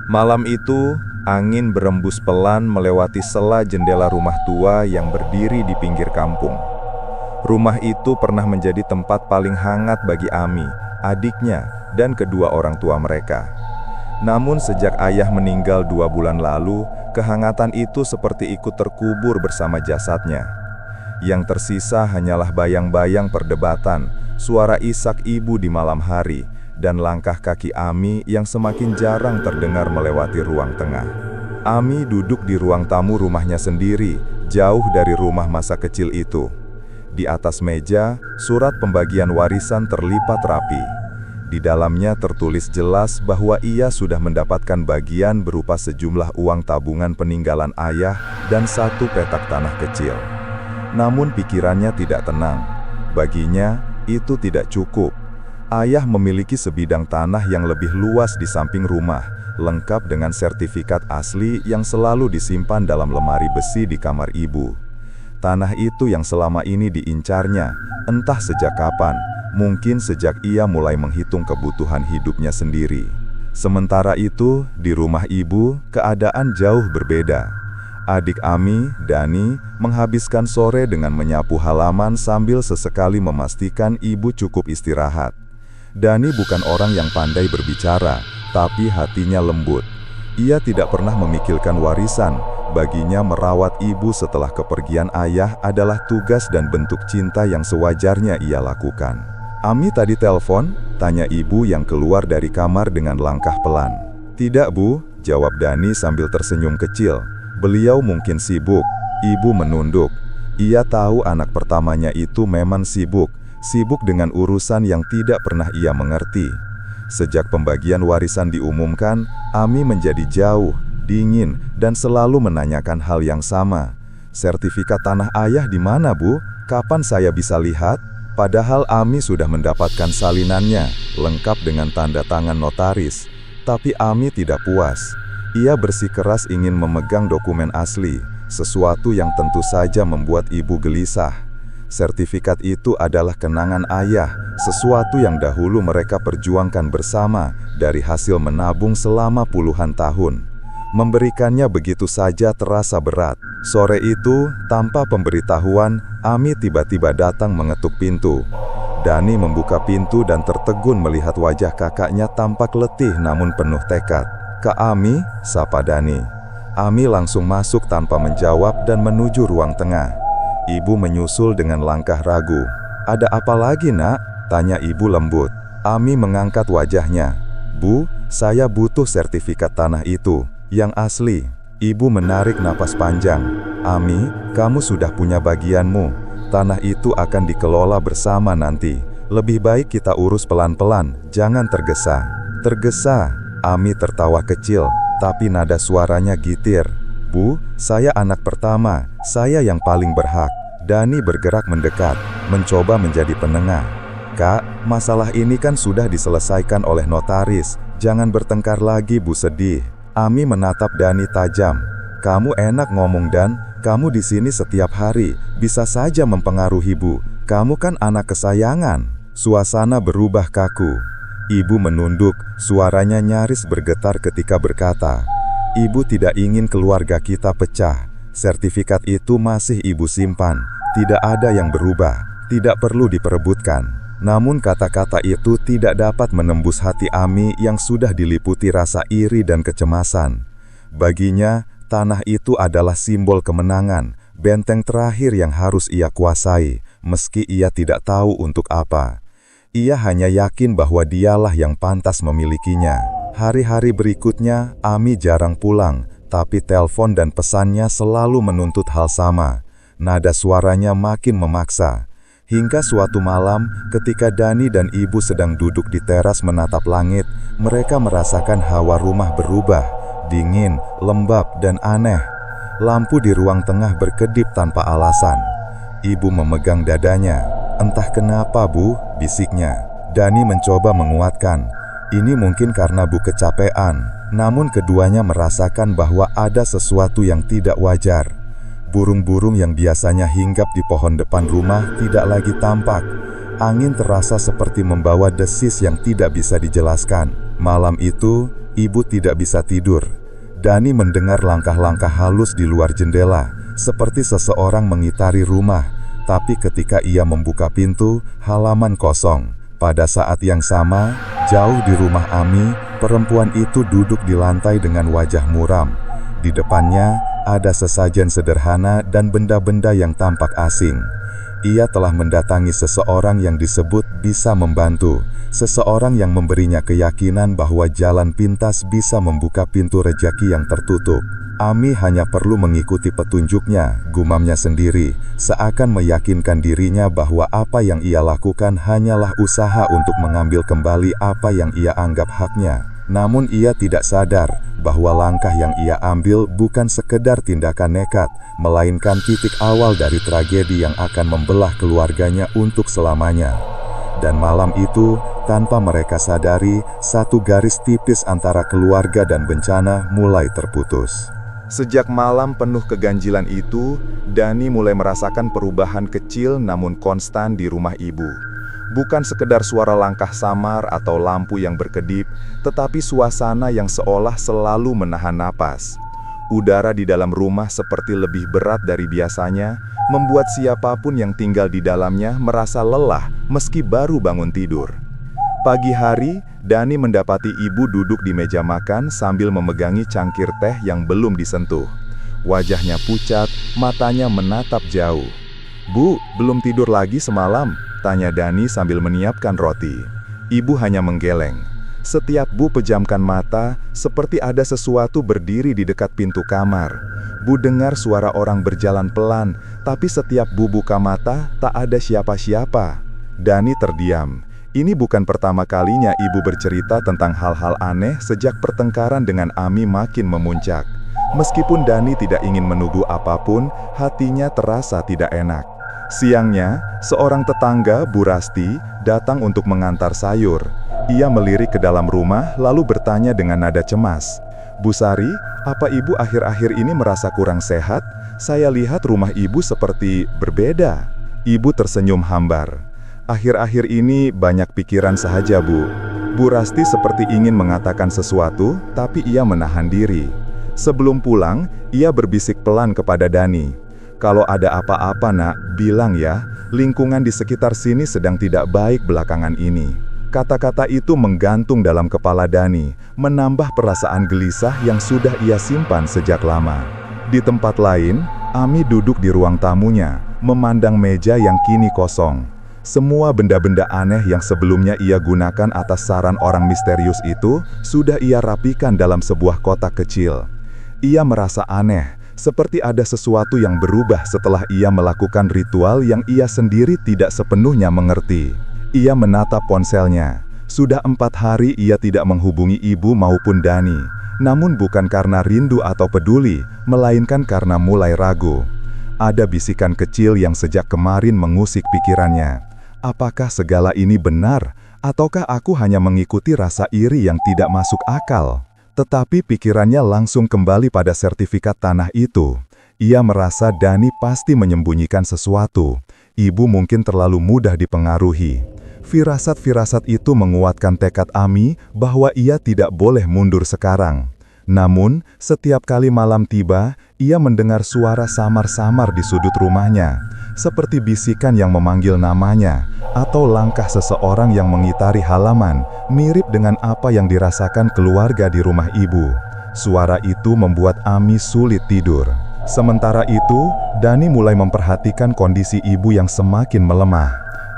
Malam itu, angin berembus pelan melewati sela jendela rumah tua yang berdiri di pinggir kampung. Rumah itu pernah menjadi tempat paling hangat bagi Ami, adiknya, dan kedua orang tua mereka. Namun sejak ayah meninggal 2 bulan lalu, kehangatan itu seperti ikut terkubur bersama jasadnya. Yang tersisa hanyalah bayang-bayang perdebatan, suara isak ibu di malam hari, dan langkah kaki Ami yang semakin jarang terdengar melewati ruang tengah. Ami duduk di ruang tamu rumahnya sendiri, jauh dari rumah masa kecil itu. Di atas meja, surat pembagian warisan terlipat rapi. Di dalamnya tertulis jelas bahwa ia sudah mendapatkan bagian berupa sejumlah uang tabungan peninggalan ayah dan 1 petak tanah kecil. Namun pikirannya tidak tenang. Baginya, itu tidak cukup. Ayah memiliki sebidang tanah yang lebih luas di samping rumah, lengkap dengan sertifikat asli yang selalu disimpan dalam lemari besi di kamar ibu. Tanah itu yang selama ini diincarnya, entah sejak kapan, mungkin sejak ia mulai menghitung kebutuhan hidupnya sendiri. Sementara itu, di rumah ibu, keadaan jauh berbeda. Adik Ami, Dani, menghabiskan sore dengan menyapu halaman sambil sesekali memastikan ibu cukup istirahat. Dani bukan orang yang pandai berbicara, tapi hatinya lembut. Ia tidak pernah memikirkan warisan. Baginya merawat ibu setelah kepergian ayah adalah tugas dan bentuk cinta yang sewajarnya ia lakukan. "Ami tadi telepon?" tanya ibu yang keluar dari kamar dengan langkah pelan. "Tidak, Bu," jawab Dani sambil tersenyum kecil. "Beliau mungkin sibuk." Ibu menunduk. Ia tahu anak pertamanya itu memang sibuk dengan urusan yang tidak pernah ia mengerti. Sejak pembagian warisan diumumkan, Ami menjadi jauh, dingin, dan selalu menanyakan hal yang sama. "Sertifikat tanah ayah di mana, Bu? Kapan saya bisa lihat?" Padahal Ami sudah mendapatkan salinannya, lengkap dengan tanda tangan notaris. Tapi Ami tidak puas. Ia bersikeras ingin memegang dokumen asli, sesuatu yang tentu saja membuat ibu gelisah. Sertifikat itu adalah kenangan ayah, sesuatu yang dahulu mereka perjuangkan bersama dari hasil menabung selama puluhan tahun. Memberikannya begitu saja terasa berat. Sore itu, tanpa pemberitahuan, Ami tiba-tiba datang mengetuk pintu. Dani membuka pintu dan tertegun melihat wajah kakaknya tampak letih namun penuh tekad. "Kak Ami," sapa Dani. Ami langsung masuk tanpa menjawab dan menuju ruang tengah. Ibu menyusul dengan langkah ragu. "Ada apa lagi, Nak?" tanya ibu lembut. Ami mengangkat wajahnya. "Bu, saya butuh sertifikat tanah itu, yang asli." Ibu menarik napas panjang. "Ami, kamu sudah punya bagianmu. Tanah itu akan dikelola bersama nanti. Lebih baik kita urus pelan-pelan, jangan tergesa." "Tergesa?" Ami tertawa kecil, tapi nada suaranya gitir. "Bu, saya anak pertama, saya yang paling berhak." Dani bergerak mendekat, mencoba menjadi penengah. "Kak, masalah ini kan sudah diselesaikan oleh notaris, jangan bertengkar lagi, Bu, sedih." Ami menatap Dani tajam. "Kamu enak ngomong Dan, kamu di sini setiap hari, bisa saja mempengaruhi Bu. Kamu kan anak kesayangan." Suasana berubah kaku. Ibu menunduk, suaranya nyaris bergetar ketika berkata, "Ibu tidak ingin keluarga kita pecah. Sertifikat itu masih ibu simpan. Tidak ada yang berubah, tidak perlu diperebutkan." Namun kata-kata itu tidak dapat menembus hati Ami yang sudah diliputi rasa iri dan kecemasan. Baginya, tanah itu adalah simbol kemenangan, benteng terakhir yang harus ia kuasai, meski ia tidak tahu untuk apa. Ia hanya yakin bahwa dialah yang pantas memilikinya. Hari-hari berikutnya, Ami jarang pulang, tapi telepon dan pesannya selalu menuntut hal sama. Nada suaranya makin memaksa. Hingga suatu malam, ketika Dani dan ibu sedang duduk di teras menatap langit, mereka merasakan hawa rumah berubah, dingin, lembab, dan aneh. Lampu di ruang tengah berkedip tanpa alasan. Ibu memegang dadanya. "Entah kenapa, Bu," bisiknya. Dani mencoba menguatkan. Ini mungkin karena Bu kecapean, namun keduanya merasakan bahwa ada sesuatu yang tidak wajar. Burung-burung yang biasanya hinggap di pohon depan rumah tidak lagi tampak. Angin terasa seperti membawa desis yang tidak bisa dijelaskan. Malam itu, ibu tidak bisa tidur. Dani mendengar langkah-langkah halus di luar jendela, seperti seseorang mengitari rumah. Tapi ketika ia membuka pintu, halaman kosong. Pada saat yang sama, jauh di rumah Ami, perempuan itu duduk di lantai dengan wajah muram. Di depannya, ada sesajen sederhana dan benda-benda yang tampak asing. Ia telah mendatangi seseorang yang disebut bisa membantu, seseorang yang memberinya keyakinan bahwa jalan pintas bisa membuka pintu rejeki yang tertutup. Ami hanya perlu mengikuti petunjuknya, gumamnya sendiri, seakan meyakinkan dirinya bahwa apa yang ia lakukan hanyalah usaha untuk mengambil kembali apa yang ia anggap haknya. Namun ia tidak sadar bahwa langkah yang ia ambil bukan sekedar tindakan nekat, melainkan titik awal dari tragedi yang akan membelah keluarganya untuk selamanya. Dan malam itu, tanpa mereka sadari, satu garis tipis antara keluarga dan bencana mulai terputus. Sejak malam penuh keganjilan itu, Dani mulai merasakan perubahan kecil namun konstan di rumah ibu. Bukan sekedar suara langkah samar atau lampu yang berkedip, tetapi suasana yang seolah selalu menahan napas. Udara di dalam rumah seperti lebih berat dari biasanya, membuat siapapun yang tinggal di dalamnya merasa lelah meski baru bangun tidur. Pagi hari, Dani mendapati ibu duduk di meja makan sambil memegangi cangkir teh yang belum disentuh. Wajahnya pucat, matanya menatap jauh. "Bu, belum tidur lagi semalam?" tanya Dani sambil menyiapkan roti. Ibu hanya menggeleng. Setiap Bu pejamkan mata, seperti ada sesuatu berdiri di dekat pintu kamar. Bu dengar suara orang berjalan pelan, tapi setiap Bu buka mata, tak ada siapa-siapa. Dani terdiam. Ini bukan pertama kalinya ibu bercerita tentang hal-hal aneh sejak pertengkaran dengan Ami makin memuncak. Meskipun Dani tidak ingin menuduh apapun, hatinya terasa tidak enak. Siangnya, seorang tetangga, Bu Rasti, datang untuk mengantar sayur. Ia melirik ke dalam rumah lalu bertanya dengan nada cemas, "Bu Sari, apa ibu akhir-akhir ini merasa kurang sehat? Saya lihat rumah ibu seperti berbeda." Ibu tersenyum hambar. "Akhir-akhir ini banyak pikiran saja, Bu." Bu Rasti seperti ingin mengatakan sesuatu, tapi ia menahan diri. Sebelum pulang, ia berbisik pelan kepada Dani, "Kalau ada apa-apa nak, bilang ya, lingkungan di sekitar sini sedang tidak baik belakangan ini." Kata-kata itu menggantung dalam kepala Dani, menambah perasaan gelisah yang sudah ia simpan sejak lama. Di tempat lain, Ami duduk di ruang tamunya, memandang meja yang kini kosong. Semua benda-benda aneh yang sebelumnya ia gunakan atas saran orang misterius itu, sudah ia rapikan dalam sebuah kotak kecil. Ia merasa aneh, seperti ada sesuatu yang berubah setelah ia melakukan ritual yang ia sendiri tidak sepenuhnya mengerti. Ia menatap ponselnya. Sudah 4 hari ia tidak menghubungi ibu maupun Dani. Namun bukan karena rindu atau peduli, melainkan karena mulai ragu. Ada bisikan kecil yang sejak kemarin mengusik pikirannya. Apakah segala ini benar? Ataukah aku hanya mengikuti rasa iri yang tidak masuk akal? Tetapi pikirannya langsung kembali pada sertifikat tanah itu. Ia merasa Dani pasti menyembunyikan sesuatu. Ibu mungkin terlalu mudah dipengaruhi. Firasat-firasat itu menguatkan tekad Ami bahwa ia tidak boleh mundur sekarang. Namun, setiap kali malam tiba, ia mendengar suara samar-samar di sudut rumahnya, seperti bisikan yang memanggil namanya, atau langkah seseorang yang mengitari halaman, mirip dengan apa yang dirasakan keluarga di rumah ibu. Suara itu membuat Ami sulit tidur. Sementara itu, Dani mulai memperhatikan kondisi ibu yang semakin melemah.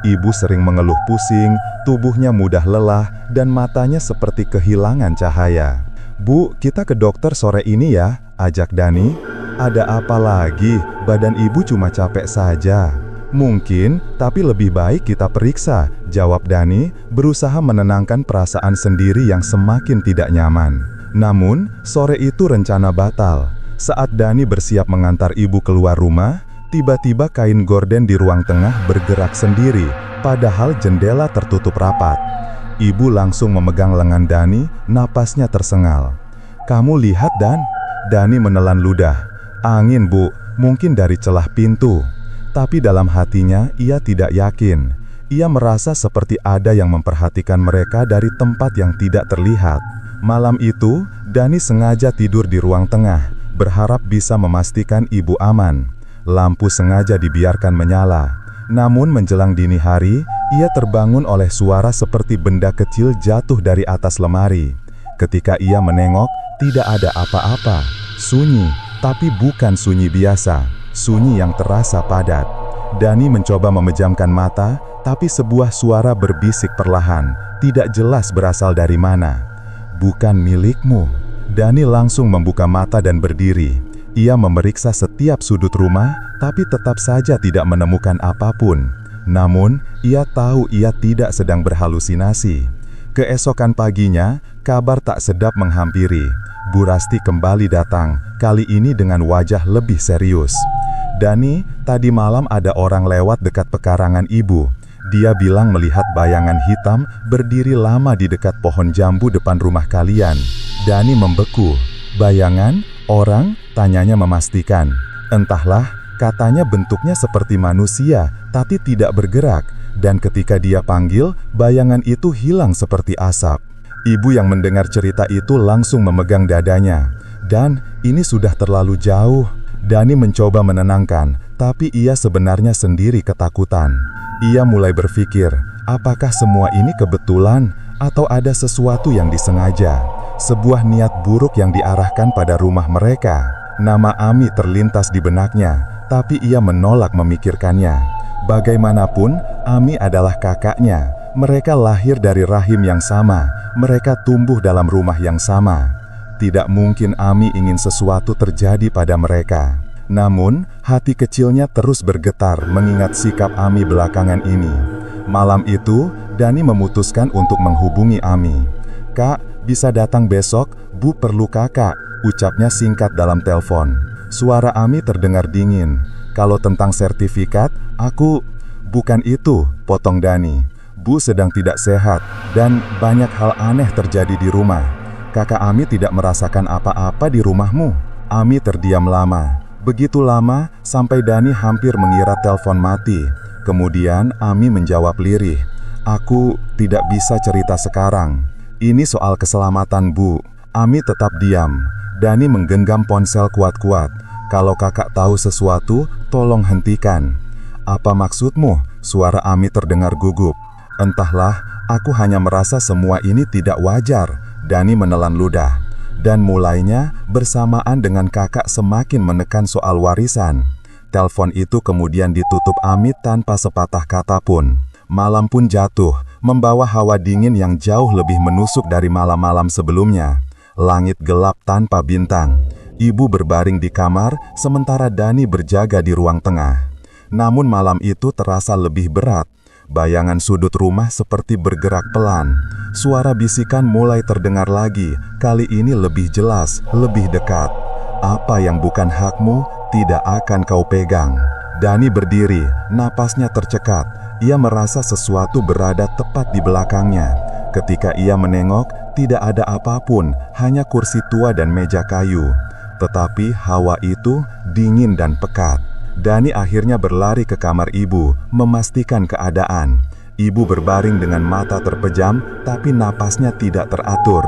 Ibu sering mengeluh pusing, tubuhnya mudah lelah, dan matanya seperti kehilangan cahaya. "Bu, kita ke dokter sore ini ya," ajak Dani. "Ada apa lagi? Badan ibu cuma capek saja." "Mungkin, tapi lebih baik kita periksa," jawab Dani, berusaha menenangkan perasaan sendiri yang semakin tidak nyaman. Namun, sore itu rencana batal. Saat Dani bersiap mengantar ibu keluar rumah, tiba-tiba kain gorden di ruang tengah bergerak sendiri, padahal jendela tertutup rapat. Ibu langsung memegang lengan Dani, napasnya tersengal. "Kamu lihat, Dan?" Dani menelan ludah. "Angin, Bu, mungkin dari celah pintu." Tapi dalam hatinya, ia tidak yakin. ia merasa seperti ada yang memperhatikan mereka dari tempat yang tidak terlihat. Malam itu, Dani sengaja tidur di ruang tengah, berharap bisa memastikan ibu aman. Lampu sengaja dibiarkan menyala. Namun menjelang dini hari, ia terbangun oleh suara seperti benda kecil jatuh dari atas lemari. Ketika ia menengok, tidak ada apa-apa. Sunyi, tapi bukan sunyi biasa. Sunyi yang terasa padat. Dani mencoba memejamkan mata, tapi sebuah suara berbisik perlahan, tidak jelas berasal dari mana. "Bukan milikmu." Dani langsung membuka mata dan berdiri. Ia memeriksa setiap sudut rumah, tapi tetap saja tidak menemukan apapun. Namun, ia tahu ia tidak sedang berhalusinasi. Keesokan paginya, kabar tak sedap menghampiri. Bu Rasti kembali datang, kali ini dengan wajah lebih serius. "Dani, tadi malam ada orang lewat dekat pekarangan ibu. Dia bilang melihat bayangan hitam berdiri lama di dekat pohon jambu depan rumah kalian." Dani membeku. "Bayangan? Orang?" tanyanya memastikan. "Entahlah, katanya bentuknya seperti manusia, tapi tidak bergerak. Dan ketika dia panggil, bayangan itu hilang seperti asap." Ibu yang mendengar cerita itu langsung memegang dadanya. "Dan ini sudah terlalu jauh." Dani mencoba menenangkan, tapi ia sebenarnya sendiri ketakutan. Ia mulai berpikir, apakah semua ini kebetulan atau ada sesuatu yang disengaja? Sebuah niat buruk yang diarahkan pada rumah mereka. Nama Ami terlintas di benaknya, tapi ia menolak memikirkannya. Bagaimanapun, Ami adalah kakaknya. Mereka lahir dari rahim yang sama. Mereka tumbuh dalam rumah yang sama. Tidak mungkin Ami ingin sesuatu terjadi pada mereka. Namun, hati kecilnya terus bergetar mengingat sikap Ami belakangan ini. Malam itu, Dani memutuskan untuk menghubungi Ami. "Kak, bisa datang besok? Bu perlu kakak," ucapnya singkat dalam telepon. Suara Ami terdengar dingin. "Kalau tentang sertifikat, aku..." "Bukan itu," potong Dani. "Bu sedang tidak sehat, dan banyak hal aneh terjadi di rumah. Kakak Ami tidak merasakan apa-apa di rumahmu." Ami terdiam lama. Begitu lama, sampai Dani hampir mengira telepon mati. Kemudian Ami menjawab lirih, "Aku tidak bisa cerita sekarang. Ini soal keselamatan, Bu." Ami tetap diam. Dani menggenggam ponsel kuat-kuat. "Kalau kakak tahu sesuatu, tolong hentikan." "Apa maksudmu?" Suara Ami terdengar gugup. "Entahlah, aku hanya merasa semua ini tidak wajar." Dani menelan ludah. "Dan mulainya bersamaan dengan kakak semakin menekan soal warisan." Telepon itu kemudian ditutup Ami tanpa sepatah kata pun. Malam pun jatuh, membawa hawa dingin yang jauh lebih menusuk dari malam-malam sebelumnya. Langit gelap tanpa bintang. Ibu berbaring di kamar, sementara Dani berjaga di ruang tengah. Namun malam itu terasa lebih berat. Bayangan sudut rumah seperti bergerak pelan. Suara bisikan mulai terdengar lagi, kali ini lebih jelas, lebih dekat. "Apa yang bukan hakmu, tidak akan kau pegang." Dani berdiri, napasnya tercekat. Ia merasa sesuatu berada tepat di belakangnya. Ketika ia menengok, tidak ada apapun, hanya kursi tua dan meja kayu. Tetapi hawa itu dingin dan pekat. Dani akhirnya berlari ke kamar ibu, memastikan keadaan. Ibu berbaring dengan mata terpejam, tapi napasnya tidak teratur.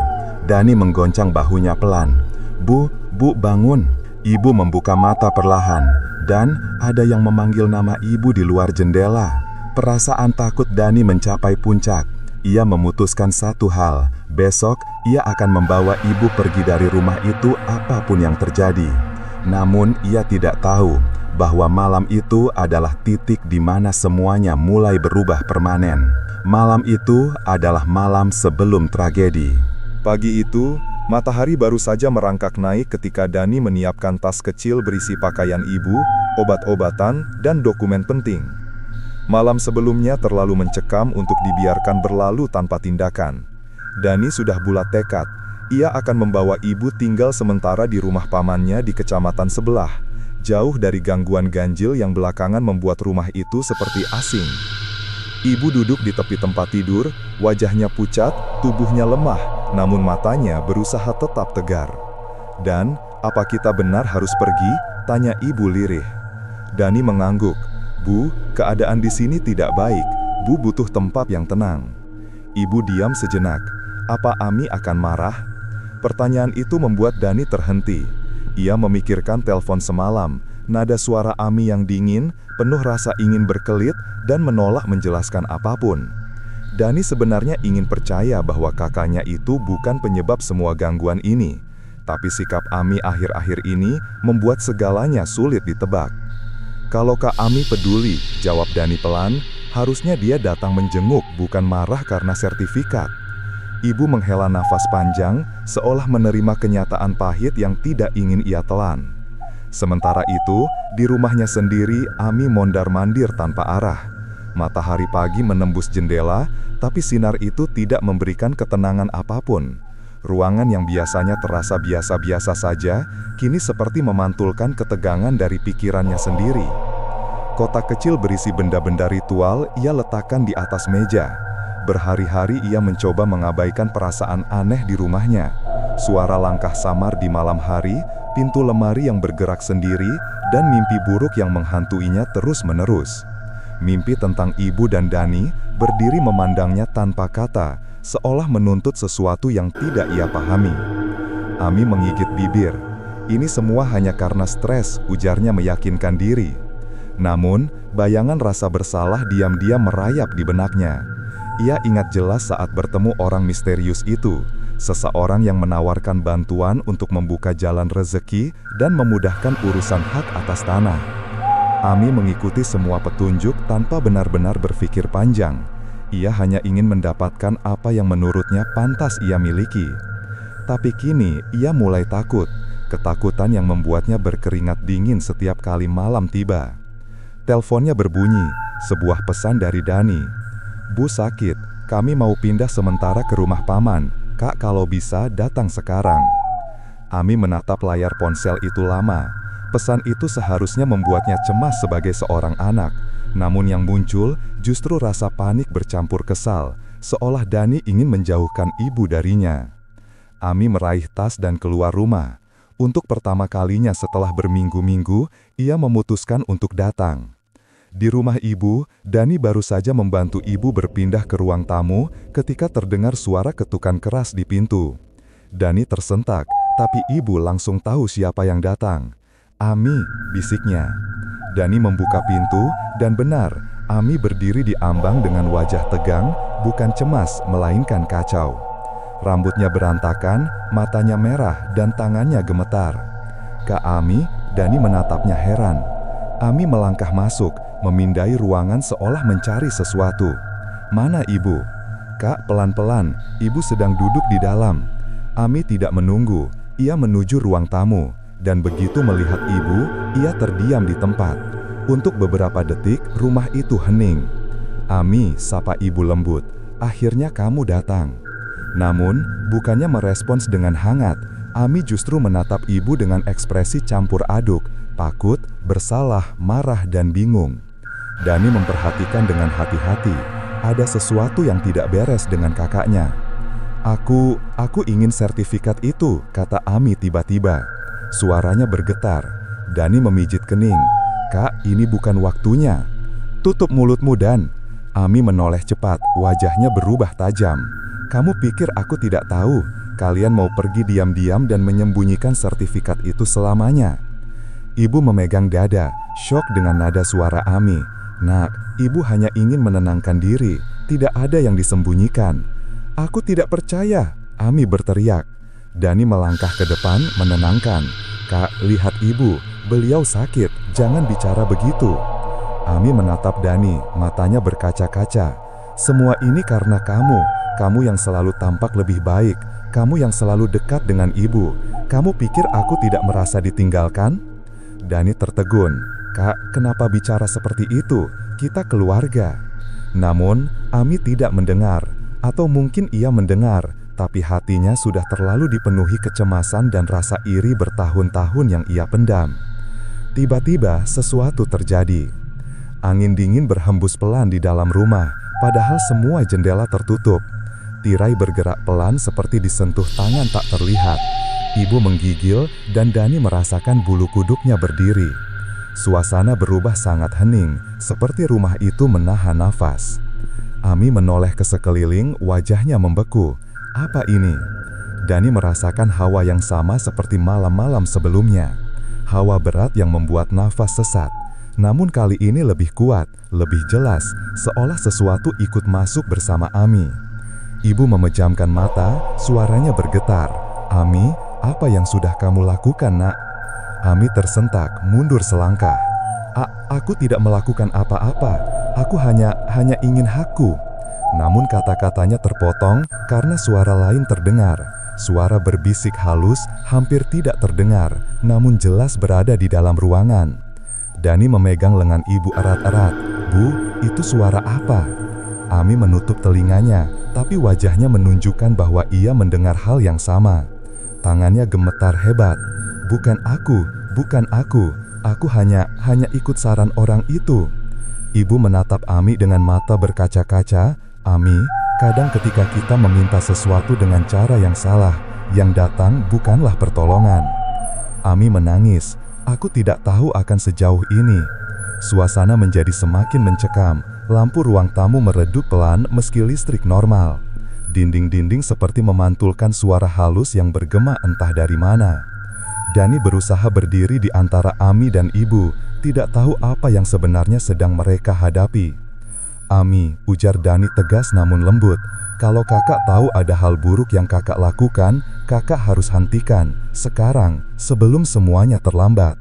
Dani menggoncang bahunya pelan. Bu, bangun." Ibu membuka mata perlahan, dan ada yang memanggil nama ibu di luar jendela. Perasaan takut Dani mencapai puncak. Ia memutuskan satu hal, besok ia akan membawa ibu pergi dari rumah itu apapun yang terjadi. Namun ia tidak tahu bahwa malam itu adalah titik di mana semuanya mulai berubah permanen. Malam itu adalah malam sebelum tragedi. Pagi itu, matahari baru saja merangkak naik ketika Dani menyiapkan tas kecil berisi pakaian ibu, obat-obatan, dan dokumen penting. Malam sebelumnya terlalu mencekam untuk dibiarkan berlalu tanpa tindakan. Dani sudah bulat tekad, ia akan membawa ibu tinggal sementara di rumah pamannya di kecamatan sebelah, jauh dari gangguan ganjil yang belakangan membuat rumah itu seperti asing. Ibu duduk di tepi tempat tidur, wajahnya pucat, tubuhnya lemah, namun matanya berusaha tetap tegar. "Dan, apa kita benar harus pergi?" tanya ibu lirih. Dani mengangguk. "Bu, keadaan di sini tidak baik. Bu butuh tempat yang tenang. Ibu diam sejenak. Apa Ami akan marah? Pertanyaan itu membuat Dani terhenti. Ia memikirkan telepon semalam, nada suara Ami yang dingin, penuh rasa ingin berkelit dan menolak menjelaskan apapun. Dani sebenarnya ingin percaya bahwa kakaknya itu bukan penyebab semua gangguan ini. Tapi sikap Ami akhir-akhir ini membuat segalanya sulit ditebak. Kalau Kak Ami peduli, jawab Dani pelan, harusnya dia datang menjenguk bukan marah karena sertifikat. Ibu menghela nafas panjang, seolah menerima kenyataan pahit yang tidak ingin ia telan. Sementara itu, di rumahnya sendiri, Ami mondar-mandir tanpa arah. Matahari pagi menembus jendela, tapi sinar itu tidak memberikan ketenangan apapun. Ruangan yang biasanya terasa biasa-biasa saja, kini seperti memantulkan ketegangan dari pikirannya sendiri. Kotak kecil berisi benda-benda ritual ia letakkan di atas meja. Berhari-hari ia mencoba mengabaikan perasaan aneh di rumahnya. Suara langkah samar di malam hari, pintu lemari yang bergerak sendiri, dan mimpi buruk yang menghantuinya terus-menerus. Mimpi tentang ibu dan Dani berdiri memandangnya tanpa kata, seolah menuntut sesuatu yang tidak ia pahami. Ami menggigit bibir. Ini semua hanya karena stres, ujarnya meyakinkan diri. Namun, bayangan rasa bersalah diam-diam merayap di benaknya. Ia ingat jelas saat bertemu orang misterius itu, seseorang yang menawarkan bantuan untuk membuka jalan rezeki dan memudahkan urusan hak atas tanah. Ami mengikuti semua petunjuk tanpa benar-benar berpikir panjang. Ia hanya ingin mendapatkan apa yang menurutnya pantas ia miliki. Tapi kini, ia mulai takut. Ketakutan yang membuatnya berkeringat dingin setiap kali malam tiba. Teleponnya berbunyi, sebuah pesan dari Dani. Bu sakit, kami mau pindah sementara ke rumah paman. Kak kalau bisa datang sekarang. Ami menatap layar ponsel itu lama. Pesan itu seharusnya membuatnya cemas sebagai seorang anak. Namun yang muncul justru rasa panik bercampur kesal, seolah Dani ingin menjauhkan ibu darinya. Ami meraih tas dan keluar rumah. Untuk pertama kalinya setelah berminggu-minggu, ia memutuskan untuk datang. Di rumah ibu, Dani baru saja membantu ibu berpindah ke ruang tamu ketika terdengar suara ketukan keras di pintu. Dani tersentak, tapi ibu langsung tahu siapa yang datang. Ami, bisiknya. Dani membuka pintu, dan benar, Ami berdiri di ambang dengan wajah tegang, bukan cemas, melainkan kacau. Rambutnya berantakan, matanya merah, dan tangannya gemetar. Kak Ami, Dani menatapnya heran. Ami melangkah masuk, memindai ruangan seolah mencari sesuatu. Mana ibu? Kak, pelan-pelan, ibu sedang duduk di dalam. Ami tidak menunggu, ia menuju ruang tamu. Dan begitu melihat ibu, ia terdiam di tempat. Untuk beberapa detik, rumah itu hening. Ami, sapa ibu lembut, akhirnya kamu datang. Namun, bukannya merespons dengan hangat, Ami justru menatap ibu dengan ekspresi campur aduk, takut, bersalah, marah, dan bingung. Dani memperhatikan dengan hati-hati, ada sesuatu yang tidak beres dengan kakaknya. Aku ingin sertifikat itu, kata Ami tiba-tiba. Suaranya bergetar. Dani memijit kening. Kak, ini bukan waktunya. Tutup mulutmu Dan. Ami menoleh cepat, wajahnya berubah tajam. Kamu pikir aku tidak tahu? Kalian mau pergi diam-diam dan menyembunyikan sertifikat itu selamanya. Ibu memegang dada, syok dengan nada suara Ami. Nak, ibu hanya ingin menenangkan diri. Tidak ada yang disembunyikan. Aku tidak percaya, Ami berteriak. Dani melangkah ke depan, menenangkan. Kak, lihat ibu, beliau sakit, jangan bicara begitu. Ami menatap Dani, matanya berkaca-kaca. Semua ini karena kamu yang selalu tampak lebih baik, kamu yang selalu dekat dengan ibu. Kamu pikir aku tidak merasa ditinggalkan? Dani tertegun. Kak, kenapa bicara seperti itu? Kita keluarga. Namun, Ami tidak mendengar, atau mungkin ia mendengar, tapi hatinya sudah terlalu dipenuhi kecemasan dan rasa iri bertahun-tahun yang ia pendam. Tiba-tiba sesuatu terjadi. Angin dingin berhembus pelan di dalam rumah, padahal semua jendela tertutup. Tirai bergerak pelan seperti disentuh tangan tak terlihat. Ibu menggigil dan Dani merasakan bulu kuduknya berdiri. Suasana berubah sangat hening, seperti rumah itu menahan nafas. Ami menoleh ke sekeliling, wajahnya membeku. Apa ini? Dani merasakan hawa yang sama seperti malam-malam sebelumnya. Hawa berat yang membuat nafas sesak. Namun kali ini lebih kuat, lebih jelas, seolah sesuatu ikut masuk bersama Ami. Ibu memejamkan mata, suaranya bergetar. Ami, apa yang sudah kamu lakukan, Nak? Ami tersentak, mundur selangkah. Aku tidak melakukan apa-apa. Aku hanya ingin haku. Namun kata-katanya terpotong karena suara lain terdengar. Suara berbisik halus, hampir tidak terdengar, namun jelas berada di dalam ruangan. Dani memegang lengan ibu erat-erat. Bu, itu suara apa? Ami menutup telinganya, tapi wajahnya menunjukkan bahwa ia mendengar hal yang sama. Tangannya gemetar hebat. Bukan aku. Aku hanya ikut saran orang itu. Ibu menatap Ami dengan mata berkaca-kaca. Ami, kadang ketika kita meminta sesuatu dengan cara yang salah, yang datang bukanlah pertolongan. Ami menangis. Aku tidak tahu akan sejauh ini. Suasana menjadi semakin mencekam. Lampu ruang tamu meredup pelan meski listrik normal. Dinding-dinding seperti memantulkan suara halus yang bergema entah dari mana. Dani berusaha berdiri di antara Ami dan ibu, tidak tahu apa yang sebenarnya sedang mereka hadapi. Ami, ujar Dani tegas namun lembut, kalau kakak tahu ada hal buruk yang kakak lakukan, kakak harus hentikan, sekarang, sebelum semuanya terlambat.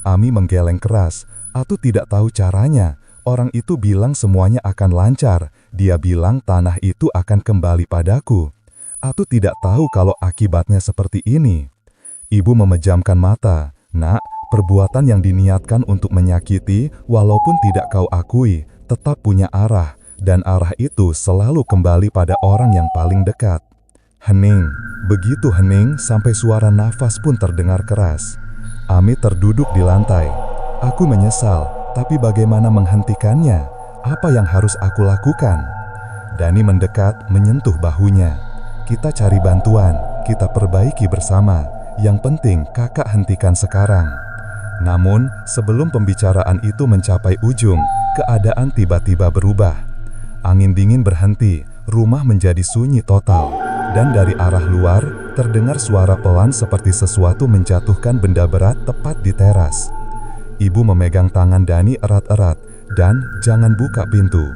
Ami menggeleng keras, aku tidak tahu caranya, orang itu bilang semuanya akan lancar, dia bilang tanah itu akan kembali padaku. Aku tidak tahu kalau akibatnya seperti ini. Ibu memejamkan mata. Nak, perbuatan yang diniatkan untuk menyakiti, walaupun tidak kau akui, tetap punya arah, dan arah itu selalu kembali pada orang yang paling dekat. Hening, begitu hening sampai suara nafas pun terdengar keras. Ami terduduk di lantai. Aku menyesal, tapi bagaimana menghentikannya? Apa yang harus aku lakukan? Dani mendekat, menyentuh bahunya. Kita cari bantuan, kita perbaiki bersama. Yang penting kakak hentikan sekarang. Namun, sebelum pembicaraan itu mencapai ujung, keadaan tiba-tiba berubah. Angin dingin berhenti, rumah menjadi sunyi total. Dan dari arah luar, terdengar suara pelan seperti sesuatu menjatuhkan benda berat tepat di teras. Ibu memegang tangan Dani erat-erat, dan jangan buka pintu.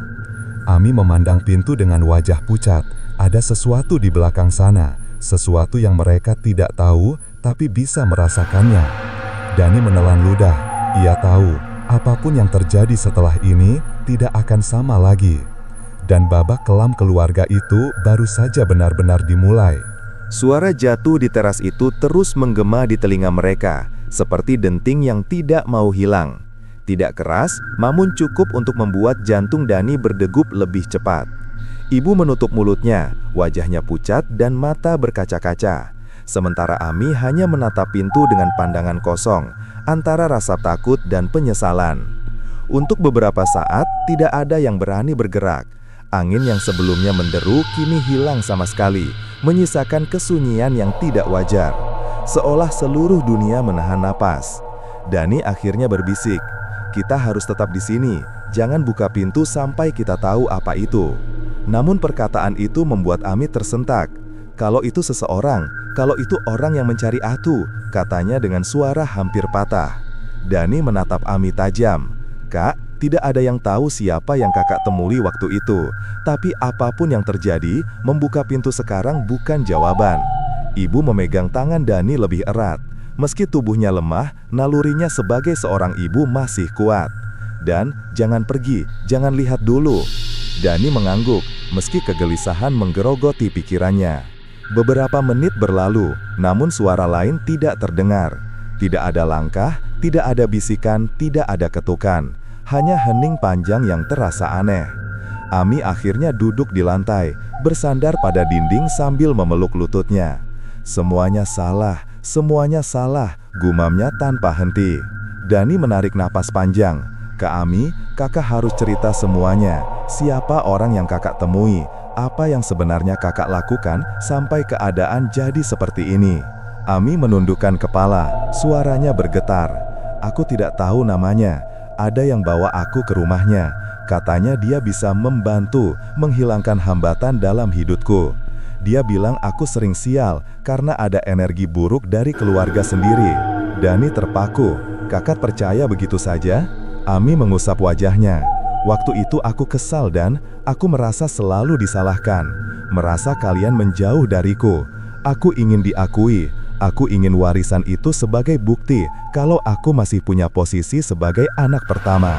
Ami memandang pintu dengan wajah pucat, ada sesuatu di belakang sana, sesuatu yang mereka tidak tahu, tapi bisa merasakannya. Dani menelan ludah. Ia tahu, apapun yang terjadi setelah ini tidak akan sama lagi. Dan babak kelam keluarga itu baru saja benar-benar dimulai. Suara jatuh di teras itu terus menggema di telinga mereka, seperti denting yang tidak mau hilang. Tidak keras, namun cukup untuk membuat jantung Dani berdegup lebih cepat. Ibu menutup mulutnya, wajahnya pucat dan mata berkaca-kaca. Sementara Ami hanya menatap pintu dengan pandangan kosong, antara rasa takut dan penyesalan. Untuk beberapa saat, tidak ada yang berani bergerak. Angin yang sebelumnya menderu kini hilang sama sekali, menyisakan kesunyian yang tidak wajar. Seolah seluruh dunia menahan napas. Dani akhirnya berbisik, kita harus tetap di sini, jangan buka pintu sampai kita tahu apa itu. Namun perkataan itu membuat Ami tersentak. Kalau itu seseorang, kalau itu orang yang mencari Atu, katanya dengan suara hampir patah. Dani menatap Ami tajam. Kak, tidak ada yang tahu siapa yang kakak temui waktu itu. Tapi apapun yang terjadi, membuka pintu sekarang bukan jawaban. Ibu memegang tangan Dani lebih erat. Meski tubuhnya lemah, nalurinya sebagai seorang ibu masih kuat. Dan, jangan pergi, jangan lihat dulu. Dani mengangguk, meski kegelisahan menggerogoti pikirannya. Beberapa menit berlalu, namun suara lain tidak terdengar. Tidak ada langkah, tidak ada bisikan, tidak ada ketukan. Hanya hening panjang yang terasa aneh. Ami akhirnya duduk di lantai, bersandar pada dinding sambil memeluk lututnya. Semuanya salah, gumamnya tanpa henti. Dani menarik napas panjang. Kak Ami, kakak harus cerita semuanya. Siapa orang yang kakak temui? Apa yang sebenarnya kakak lakukan sampai keadaan jadi seperti ini? Ami menundukkan kepala, suaranya bergetar. Aku tidak tahu namanya. ada yang bawa aku ke rumahnya. Katanya dia bisa membantu menghilangkan hambatan dalam hidupku. Dia bilang aku sering sial karena ada energi buruk dari keluarga sendiri. Dani terpaku. Kakak percaya begitu saja? Ami mengusap wajahnya. Waktu itu aku kesal dan aku merasa selalu disalahkan. Merasa kalian menjauh dariku. Aku ingin diakui. Aku ingin warisan itu sebagai bukti kalau aku masih punya posisi sebagai anak pertama.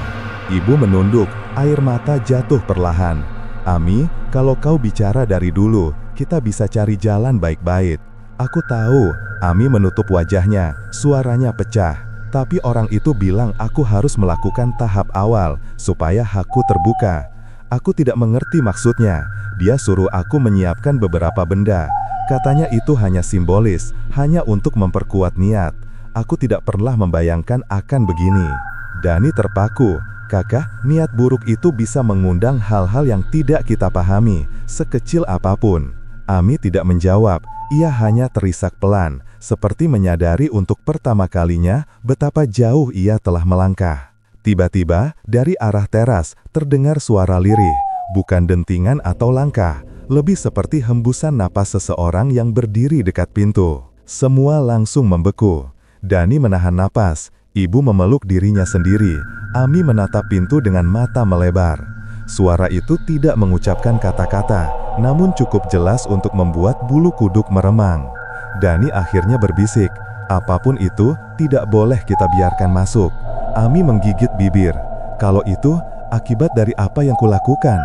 Ibu menunduk, air mata jatuh perlahan. Ami, kalau kau bicara dari dulu, kita bisa cari jalan baik-baik. Aku tahu. Ami menutup wajahnya, suaranya pecah. Tapi orang itu bilang aku harus melakukan tahap awal, supaya hakku terbuka. Aku tidak mengerti maksudnya. Dia suruh aku menyiapkan beberapa benda. Katanya itu hanya simbolis, hanya untuk memperkuat niat. Aku tidak pernah membayangkan akan begini. Dani terpaku. Kakak, niat buruk itu bisa mengundang hal-hal yang tidak kita pahami, sekecil apapun. Ami tidak menjawab, ia hanya terisak pelan, seperti menyadari untuk pertama kalinya betapa jauh ia telah melangkah. Tiba-tiba, dari arah teras, terdengar suara lirih, bukan dentingan atau langkah, lebih seperti hembusan napas seseorang yang berdiri dekat pintu. Semua langsung membeku. Dani menahan napas, ibu memeluk dirinya sendiri. Ami menatap pintu dengan mata melebar. Suara itu tidak mengucapkan kata-kata, namun cukup jelas untuk membuat bulu kuduk meremang. Dani akhirnya berbisik, apapun itu, tidak boleh kita biarkan masuk. Ami menggigit bibir. Kalau itu, akibat dari apa yang kulakukan.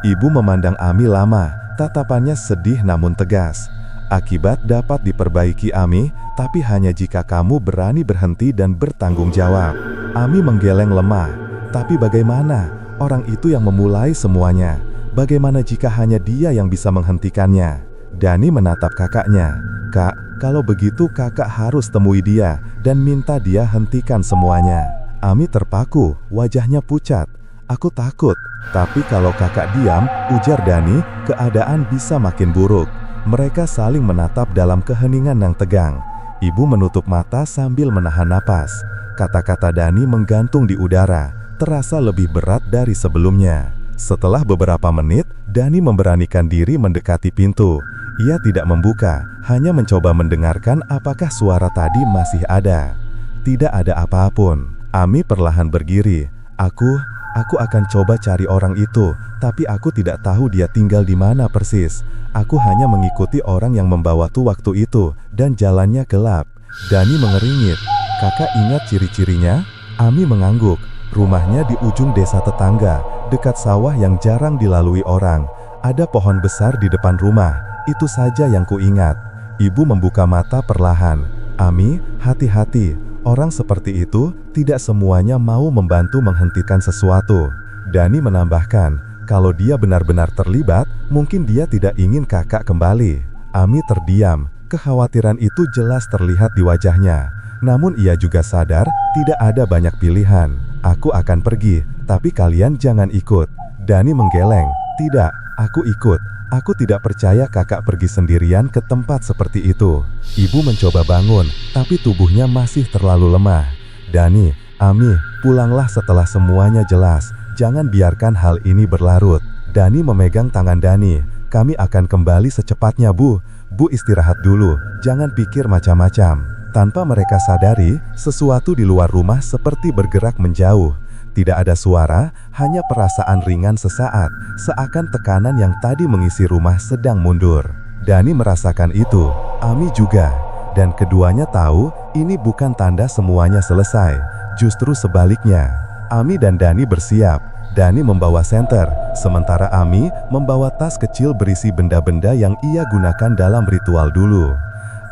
Ibu memandang Ami lama, tatapannya sedih namun tegas. Akibat dapat diperbaiki Ami, tapi hanya jika kamu berani berhenti dan bertanggung jawab. Ami menggeleng lemah. Tapi bagaimana? Orang itu yang memulai semuanya. Bagaimana jika hanya dia yang bisa menghentikannya? Dani menatap kakaknya. Kak, kalau begitu kakak harus temui dia dan minta dia hentikan semuanya. Ami terpaku, wajahnya pucat. Aku takut. Tapi kalau kakak diam, ujar Dani, keadaan bisa makin buruk. Mereka saling menatap dalam keheningan yang tegang. Ibu menutup mata sambil menahan napas. Kata-kata Dani menggantung di udara, terasa lebih berat dari sebelumnya. Setelah beberapa menit, Dani memberanikan diri mendekati pintu. Ia tidak membuka, hanya mencoba mendengarkan apakah suara tadi masih ada. Tidak ada apapun. Ami perlahan berdiri. Aku akan coba cari orang itu, tapi aku tidak tahu dia tinggal di mana persis. Aku hanya mengikuti orang yang membawa waktu itu, dan jalannya gelap. Dani mengeringit. Kakak ingat ciri-cirinya? Ami mengangguk. Rumahnya di ujung desa tetangga, dekat sawah yang jarang dilalui orang. Ada pohon besar di depan rumah, itu saja yang kuingat. Ibu membuka mata perlahan. Ami, hati-hati. Orang seperti itu, tidak semuanya mau membantu menghentikan sesuatu. Dani menambahkan, kalau dia benar-benar terlibat, mungkin dia tidak ingin kakak kembali. Ami terdiam, kekhawatiran itu jelas terlihat di wajahnya. Namun ia juga sadar, tidak ada banyak pilihan. Aku akan pergi, tapi kalian jangan ikut. Dani menggeleng, tidak, aku ikut. Aku tidak percaya kakak pergi sendirian ke tempat seperti itu. Ibu mencoba bangun, tapi tubuhnya masih terlalu lemah. Dani, Ami, pulanglah setelah semuanya jelas. Jangan biarkan hal ini berlarut. Dani memegang tangan Dani. Kami akan kembali secepatnya, Bu. Bu istirahat dulu, jangan pikir macam-macam. Tanpa mereka sadari, sesuatu di luar rumah seperti bergerak menjauh. Tidak ada suara, hanya perasaan ringan sesaat, seakan tekanan yang tadi mengisi rumah sedang mundur. Dani merasakan itu, Ami juga. Dan keduanya tahu, ini bukan tanda semuanya selesai. Justru sebaliknya, Ami dan Dani bersiap. Dani membawa senter, sementara Ami membawa tas kecil berisi benda-benda yang ia gunakan dalam ritual dulu.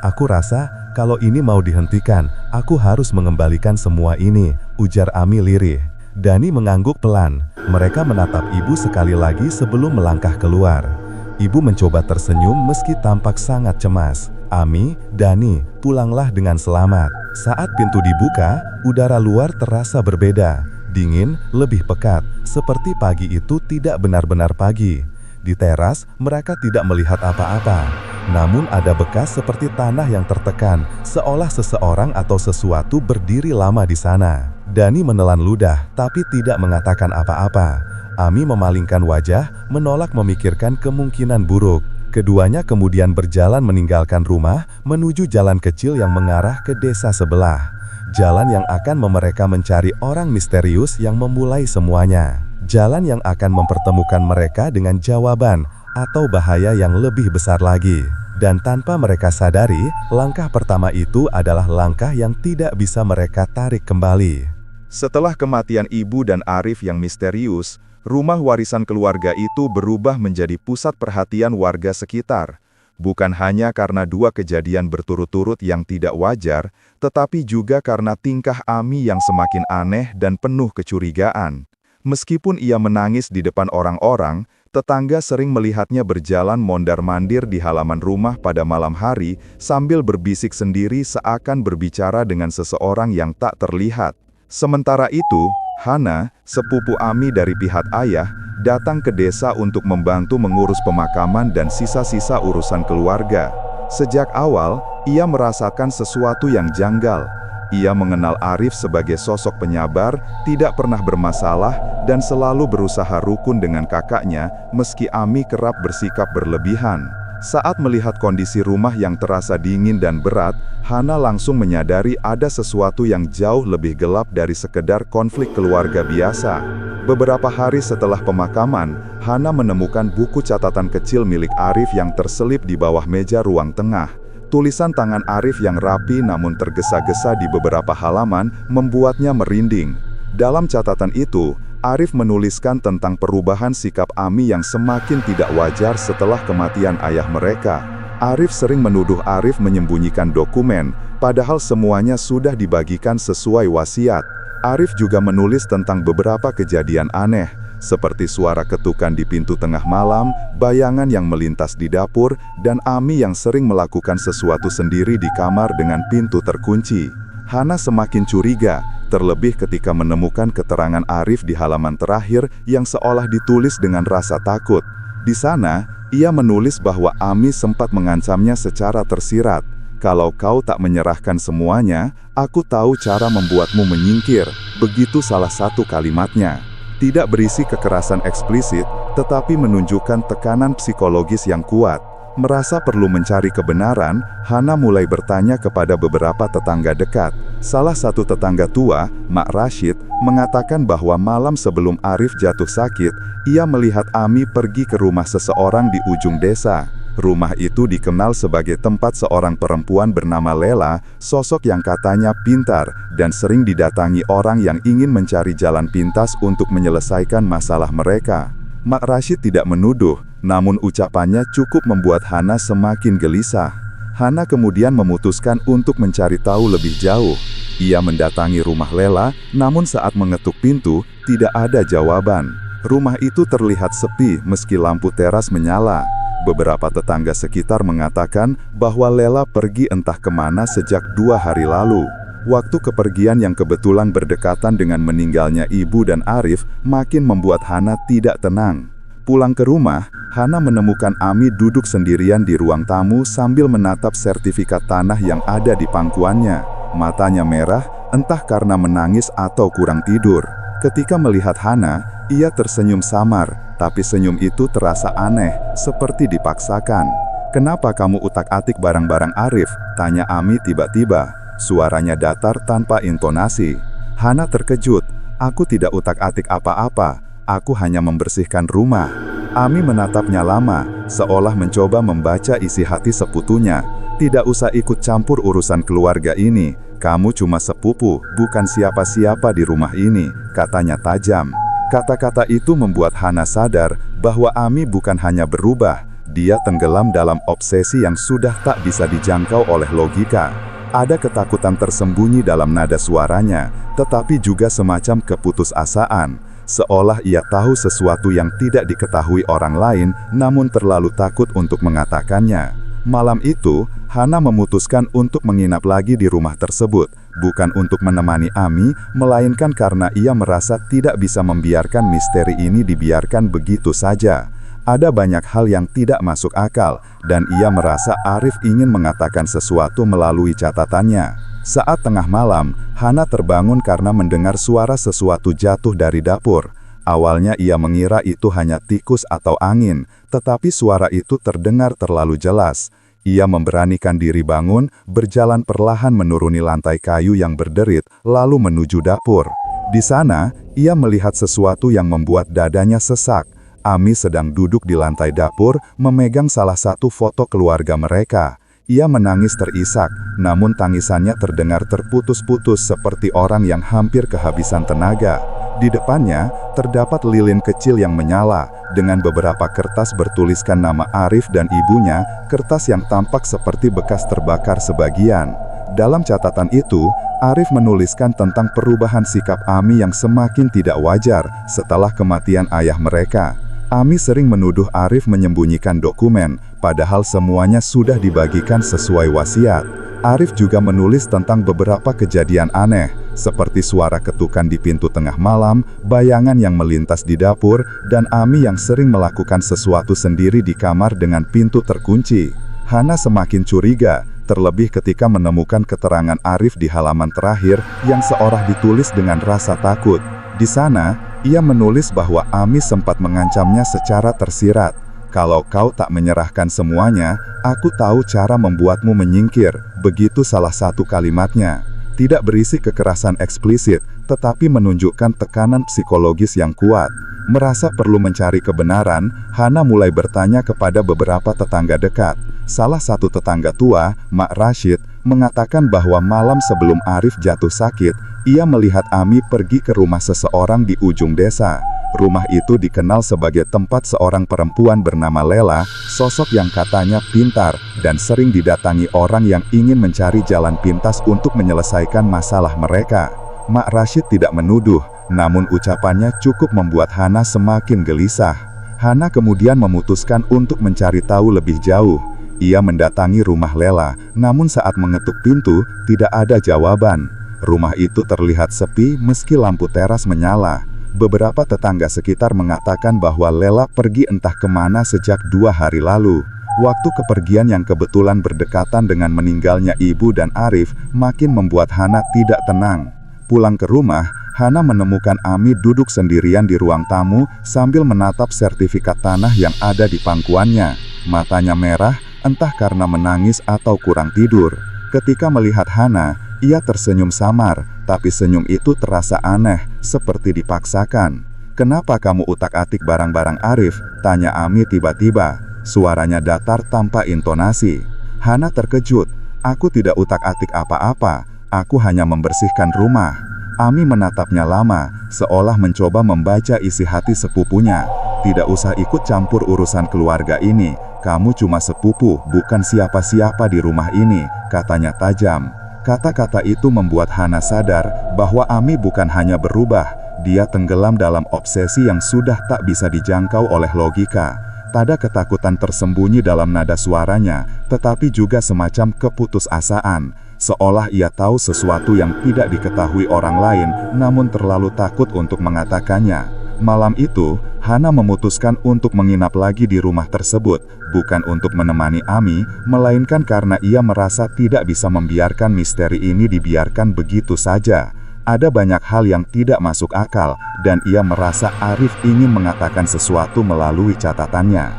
Aku rasa, kalau ini mau dihentikan, aku harus mengembalikan semua ini, ujar Ami lirih. Dani mengangguk pelan. Mereka menatap ibu sekali lagi sebelum melangkah keluar. Ibu mencoba tersenyum meski tampak sangat cemas. Ami, Dani, pulanglah dengan selamat. Saat pintu dibuka, udara luar terasa berbeda. Dingin, lebih pekat, seperti pagi itu tidak benar-benar pagi. Di teras, mereka tidak melihat apa-apa. Namun ada bekas seperti tanah yang tertekan, seolah seseorang atau sesuatu berdiri lama di sana. Dani menelan ludah, tapi tidak mengatakan apa-apa. Ami memalingkan wajah, menolak memikirkan kemungkinan buruk. Keduanya kemudian berjalan meninggalkan rumah, menuju jalan kecil yang mengarah ke desa sebelah. Jalan yang akan mereka mencari orang misterius yang memulai semuanya. Jalan yang akan mempertemukan mereka dengan jawaban atau bahaya yang lebih besar lagi. Dan tanpa mereka sadari, langkah pertama itu adalah langkah yang tidak bisa mereka tarik kembali. Setelah kematian ibu dan Arif yang misterius, rumah warisan keluarga itu berubah menjadi pusat perhatian warga sekitar. Bukan hanya karena dua kejadian berturut-turut yang tidak wajar, tetapi juga karena tingkah Ami yang semakin aneh dan penuh kecurigaan. Meskipun ia menangis di depan orang-orang, tetangga sering melihatnya berjalan mondar-mandir di halaman rumah pada malam hari sambil berbisik sendiri seakan berbicara dengan seseorang yang tak terlihat. Sementara itu, Hana, sepupu Ami dari pihak ayah, datang ke desa untuk membantu mengurus pemakaman dan sisa-sisa urusan keluarga. Sejak awal, ia merasakan sesuatu yang janggal. Ia mengenal Arif sebagai sosok penyabar, tidak pernah bermasalah, dan selalu berusaha rukun dengan kakaknya, meski Ami kerap bersikap berlebihan. Saat melihat kondisi rumah yang terasa dingin dan berat, Hana langsung menyadari ada sesuatu yang jauh lebih gelap dari sekedar konflik keluarga biasa. Beberapa hari setelah pemakaman, Hana menemukan buku catatan kecil milik Arif yang terselip di bawah meja ruang tengah. Tulisan tangan Arif yang rapi namun tergesa-gesa di beberapa halaman membuatnya merinding. Dalam catatan itu, Arif menuliskan tentang perubahan sikap Ami yang semakin tidak wajar setelah kematian ayah mereka. Arif sering menuduh Arif menyembunyikan dokumen, padahal semuanya sudah dibagikan sesuai wasiat. Arif juga menulis tentang beberapa kejadian aneh, seperti suara ketukan di pintu tengah malam, bayangan yang melintas di dapur, dan Ami yang sering melakukan sesuatu sendiri di kamar dengan pintu terkunci. Hana semakin curiga, terlebih ketika menemukan keterangan Arif di halaman terakhir yang seolah ditulis dengan rasa takut. Di sana, ia menulis bahwa Ami sempat mengancamnya secara tersirat. "Kalau kau tak menyerahkan semuanya, aku tahu cara membuatmu menyingkir." Begitu salah satu kalimatnya. Tidak berisi kekerasan eksplisit, tetapi menunjukkan tekanan psikologis yang kuat. Merasa perlu mencari kebenaran, Hana mulai bertanya kepada beberapa tetangga dekat. Salah satu tetangga tua, Mak Rashid, mengatakan bahwa malam sebelum Arif jatuh sakit, ia melihat Ami pergi ke rumah seseorang di ujung desa. Rumah itu dikenal sebagai tempat seorang perempuan bernama Lela, sosok yang katanya pintar dan sering didatangi orang yang ingin mencari jalan pintas untuk menyelesaikan masalah mereka. Mak Rashid tidak menuduh, namun ucapannya cukup membuat Hana semakin gelisah. Hana kemudian memutuskan untuk mencari tahu lebih jauh. Ia mendatangi rumah Lela, namun saat mengetuk pintu, tidak ada jawaban. Rumah itu terlihat sepi meski lampu teras menyala. Beberapa tetangga sekitar mengatakan bahwa Lela pergi entah kemana sejak 2 hari lalu. Waktu kepergian yang kebetulan berdekatan dengan meninggalnya ibu dan Arif makin membuat Hana tidak tenang. Pulang ke rumah, Hana menemukan Ami duduk sendirian di ruang tamu sambil menatap sertifikat tanah yang ada di pangkuannya. Matanya merah, entah karena menangis atau kurang tidur. Ketika melihat Hana, ia tersenyum samar, tapi senyum itu terasa aneh, seperti dipaksakan. "Kenapa kamu utak-atik barang-barang Arif?" tanya Ami tiba-tiba. Suaranya datar tanpa intonasi. Hana terkejut. "Aku tidak utak-atik apa-apa, aku hanya membersihkan rumah." Ami menatapnya lama, seolah mencoba membaca isi hati seputunya. "Tidak usah ikut campur urusan keluarga ini. Kamu cuma sepupu, bukan siapa-siapa di rumah ini," katanya tajam. Kata-kata itu membuat Hana sadar bahwa Ami bukan hanya berubah, dia tenggelam dalam obsesi yang sudah tak bisa dijangkau oleh logika. Ada ketakutan tersembunyi dalam nada suaranya, tetapi juga semacam keputusasaan, seolah ia tahu sesuatu yang tidak diketahui orang lain, namun terlalu takut untuk mengatakannya. Malam itu, Hana memutuskan untuk menginap lagi di rumah tersebut, bukan untuk menemani Ami, melainkan karena ia merasa tidak bisa membiarkan misteri ini dibiarkan begitu saja. Ada banyak hal yang tidak masuk akal, dan ia merasa Arif ingin mengatakan sesuatu melalui catatannya. Saat tengah malam, Hana terbangun karena mendengar suara sesuatu jatuh dari dapur. Awalnya ia mengira itu hanya tikus atau angin, tetapi suara itu terdengar terlalu jelas. Ia memberanikan diri bangun, berjalan perlahan menuruni lantai kayu yang berderit, lalu menuju dapur. Di sana, ia melihat sesuatu yang membuat dadanya sesak. Ami sedang duduk di lantai dapur, memegang salah satu foto keluarga mereka. Ia menangis terisak, namun tangisannya terdengar terputus-putus seperti orang yang hampir kehabisan tenaga. Di depannya, terdapat lilin kecil yang menyala, dengan beberapa kertas bertuliskan nama Arif dan ibunya, kertas yang tampak seperti bekas terbakar sebagian. Dalam catatan itu, Arif menuliskan tentang perubahan sikap Ami yang semakin tidak wajar setelah kematian ayah mereka. Ami sering menuduh Arif menyembunyikan dokumen, padahal semuanya sudah dibagikan sesuai wasiat. Arif juga menulis tentang beberapa kejadian aneh, seperti suara ketukan di pintu tengah malam, bayangan yang melintas di dapur, dan Ami yang sering melakukan sesuatu sendiri di kamar dengan pintu terkunci. Hana semakin curiga, terlebih ketika menemukan keterangan Arif di halaman terakhir yang seolah ditulis dengan rasa takut. Di sana, ia menulis bahwa Ami sempat mengancamnya secara tersirat. Kalau kau tak menyerahkan semuanya, aku tahu cara membuatmu menyingkir, begitu salah satu kalimatnya. Tidak berisi kekerasan eksplisit, tetapi menunjukkan tekanan psikologis yang kuat. Merasa perlu mencari kebenaran, Hana mulai bertanya kepada beberapa tetangga dekat. Salah satu tetangga tua, Mak Rashid, mengatakan bahwa malam sebelum Arif jatuh sakit, ia melihat Ami pergi ke rumah seseorang di ujung desa. Rumah itu dikenal sebagai tempat seorang perempuan bernama Lela, sosok yang katanya pintar dan sering didatangi orang yang ingin mencari jalan pintas untuk menyelesaikan masalah mereka. Mak Rashid tidak menuduh, namun ucapannya cukup membuat Hana semakin gelisah. Hana kemudian memutuskan untuk mencari tahu lebih jauh. Ia mendatangi rumah Lela, namun saat mengetuk pintu, tidak ada jawaban. Rumah itu terlihat sepi meski lampu teras menyala. Beberapa tetangga sekitar mengatakan bahwa Lela pergi entah kemana sejak 2 hari lalu. Waktu kepergian yang kebetulan berdekatan dengan meninggalnya ibu dan Arif makin membuat Hana tidak tenang. Pulang ke rumah, Hana menemukan Ami duduk sendirian di ruang tamu sambil menatap sertifikat tanah yang ada di pangkuannya. Matanya merah, entah karena menangis atau kurang tidur. Ketika melihat Hana, ia tersenyum samar, tapi senyum itu terasa aneh, seperti dipaksakan. "Kenapa kamu utak-atik barang-barang Arif?" tanya Ami tiba-tiba. Suaranya datar tanpa intonasi. Hana terkejut. "Aku tidak utak-atik apa-apa, aku hanya membersihkan rumah." Ami menatapnya lama, seolah mencoba membaca isi hati sepupunya. "Tidak usah ikut campur urusan keluarga ini, kamu cuma sepupu, bukan siapa-siapa di rumah ini," katanya tajam. Kata-kata itu membuat Hana sadar bahwa Ami bukan hanya berubah, dia tenggelam dalam obsesi yang sudah tak bisa dijangkau oleh logika. Tak ada ketakutan tersembunyi dalam nada suaranya, tetapi juga semacam keputusasaan, seolah ia tahu sesuatu yang tidak diketahui orang lain, namun terlalu takut untuk mengatakannya. Malam itu, Hana memutuskan untuk menginap lagi di rumah tersebut, bukan untuk menemani Ami, melainkan karena ia merasa tidak bisa membiarkan misteri ini dibiarkan begitu saja. Ada banyak hal yang tidak masuk akal, dan ia merasa Arif ingin mengatakan sesuatu melalui catatannya.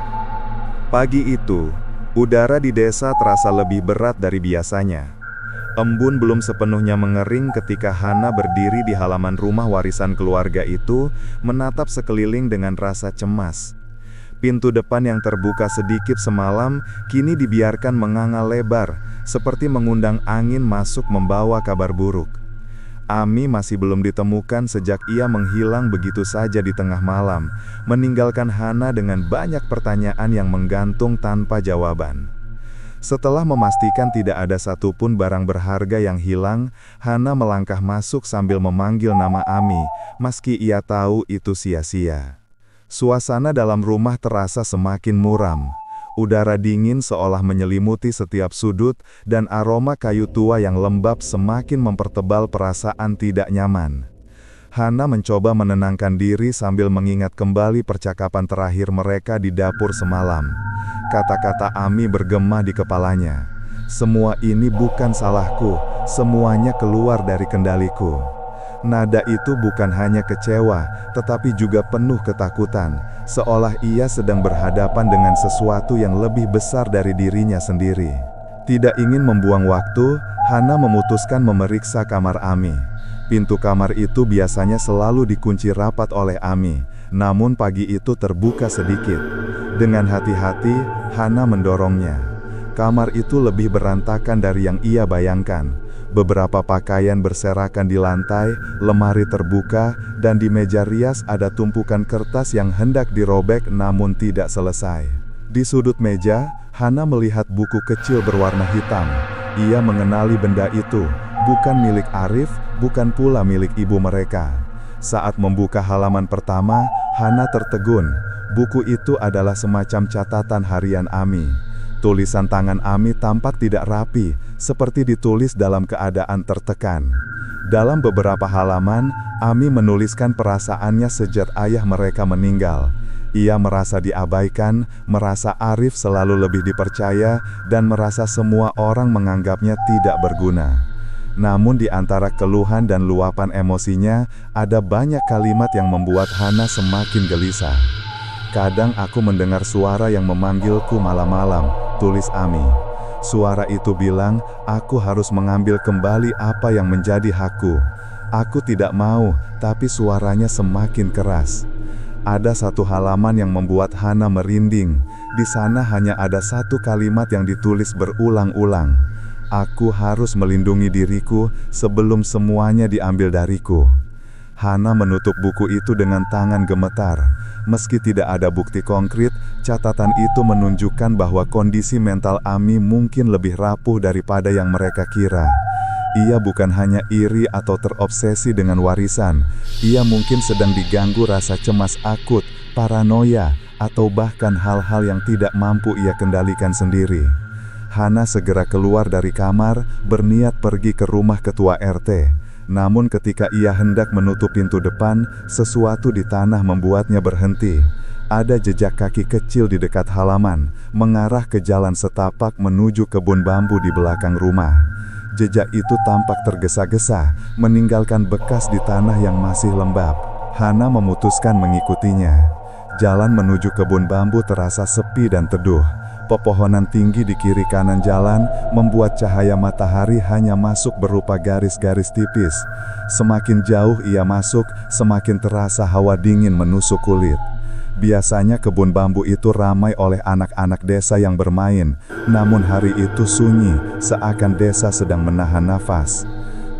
Pagi itu, udara di desa terasa lebih berat dari biasanya. Embun belum sepenuhnya mengering ketika Hana berdiri di halaman rumah warisan keluarga itu, menatap sekeliling dengan rasa cemas. Pintu depan yang terbuka sedikit semalam, kini dibiarkan menganga lebar, seperti mengundang angin masuk membawa kabar buruk. Ami masih belum ditemukan sejak ia menghilang begitu saja di tengah malam, meninggalkan Hana dengan banyak pertanyaan yang menggantung tanpa jawaban. Setelah memastikan tidak ada satupun barang berharga yang hilang, Hana melangkah masuk sambil memanggil nama Ami, meski ia tahu itu sia-sia. Suasana dalam rumah terasa semakin muram. Udara dingin seolah menyelimuti setiap sudut, dan aroma kayu tua yang lembab semakin mempertebal perasaan tidak nyaman. Hana mencoba menenangkan diri sambil mengingat kembali percakapan terakhir mereka di dapur semalam. Kata-kata Ami bergema di kepalanya. Semua ini bukan salahku, semuanya keluar dari kendaliku. Nada itu bukan hanya kecewa, tetapi juga penuh ketakutan, seolah ia sedang berhadapan dengan sesuatu yang lebih besar dari dirinya sendiri. Tidak ingin membuang waktu, Hana memutuskan memeriksa kamar Ami. Pintu kamar itu biasanya selalu dikunci rapat oleh Ami, namun pagi itu terbuka sedikit. Dengan hati-hati, Hana mendorongnya. Kamar itu lebih berantakan dari yang ia bayangkan. Beberapa pakaian berserakan di lantai, lemari terbuka, dan di meja rias ada tumpukan kertas yang hendak dirobek namun tidak selesai. Di sudut meja, Hana melihat buku kecil berwarna hitam. Ia mengenali benda itu, bukan milik Arif, bukan pula milik ibu mereka. Saat membuka halaman pertama, Hana tertegun. Buku itu adalah semacam catatan harian Ami. Tulisan tangan Ami tampak tidak rapi, seperti ditulis dalam keadaan tertekan. Dalam beberapa halaman, Ami menuliskan perasaannya sejak ayah mereka meninggal. Ia merasa diabaikan, merasa Arif selalu lebih dipercaya, dan merasa semua orang menganggapnya tidak berguna. Namun di antara keluhan dan luapan emosinya, ada banyak kalimat yang membuat Hana semakin gelisah. "Kadang aku mendengar suara yang memanggilku malam-malam," tulis Ami. Suara itu bilang, "Aku harus mengambil kembali apa yang menjadi hakku. Aku tidak mau, tapi suaranya semakin keras." Ada satu halaman yang membuat Hana merinding. Di sana hanya ada satu kalimat yang ditulis berulang-ulang. "Aku harus melindungi diriku sebelum semuanya diambil dariku." Hana menutup buku itu dengan tangan gemetar. Meski tidak ada bukti konkret, catatan itu menunjukkan bahwa kondisi mental Ami mungkin lebih rapuh daripada yang mereka kira. Ia bukan hanya iri atau terobsesi dengan warisan, ia mungkin sedang diganggu rasa cemas akut, paranoia, atau bahkan hal-hal yang tidak mampu ia kendalikan sendiri. Hana segera keluar dari kamar, berniat pergi ke rumah ketua RT. Namun ketika ia hendak menutup pintu depan, sesuatu di tanah membuatnya berhenti. Ada jejak kaki kecil di dekat halaman, mengarah ke jalan setapak menuju kebun bambu di belakang rumah. Jejak itu tampak tergesa-gesa, meninggalkan bekas di tanah yang masih lembab. Hana memutuskan mengikutinya. Jalan menuju kebun bambu terasa sepi dan teduh. Pepohonan tinggi di kiri kanan jalan membuat cahaya matahari hanya masuk berupa garis-garis tipis. Semakin jauh ia masuk, semakin terasa hawa dingin menusuk kulit. Biasanya kebun bambu itu ramai oleh anak-anak desa yang bermain, namun hari itu sunyi, seakan desa sedang menahan nafas.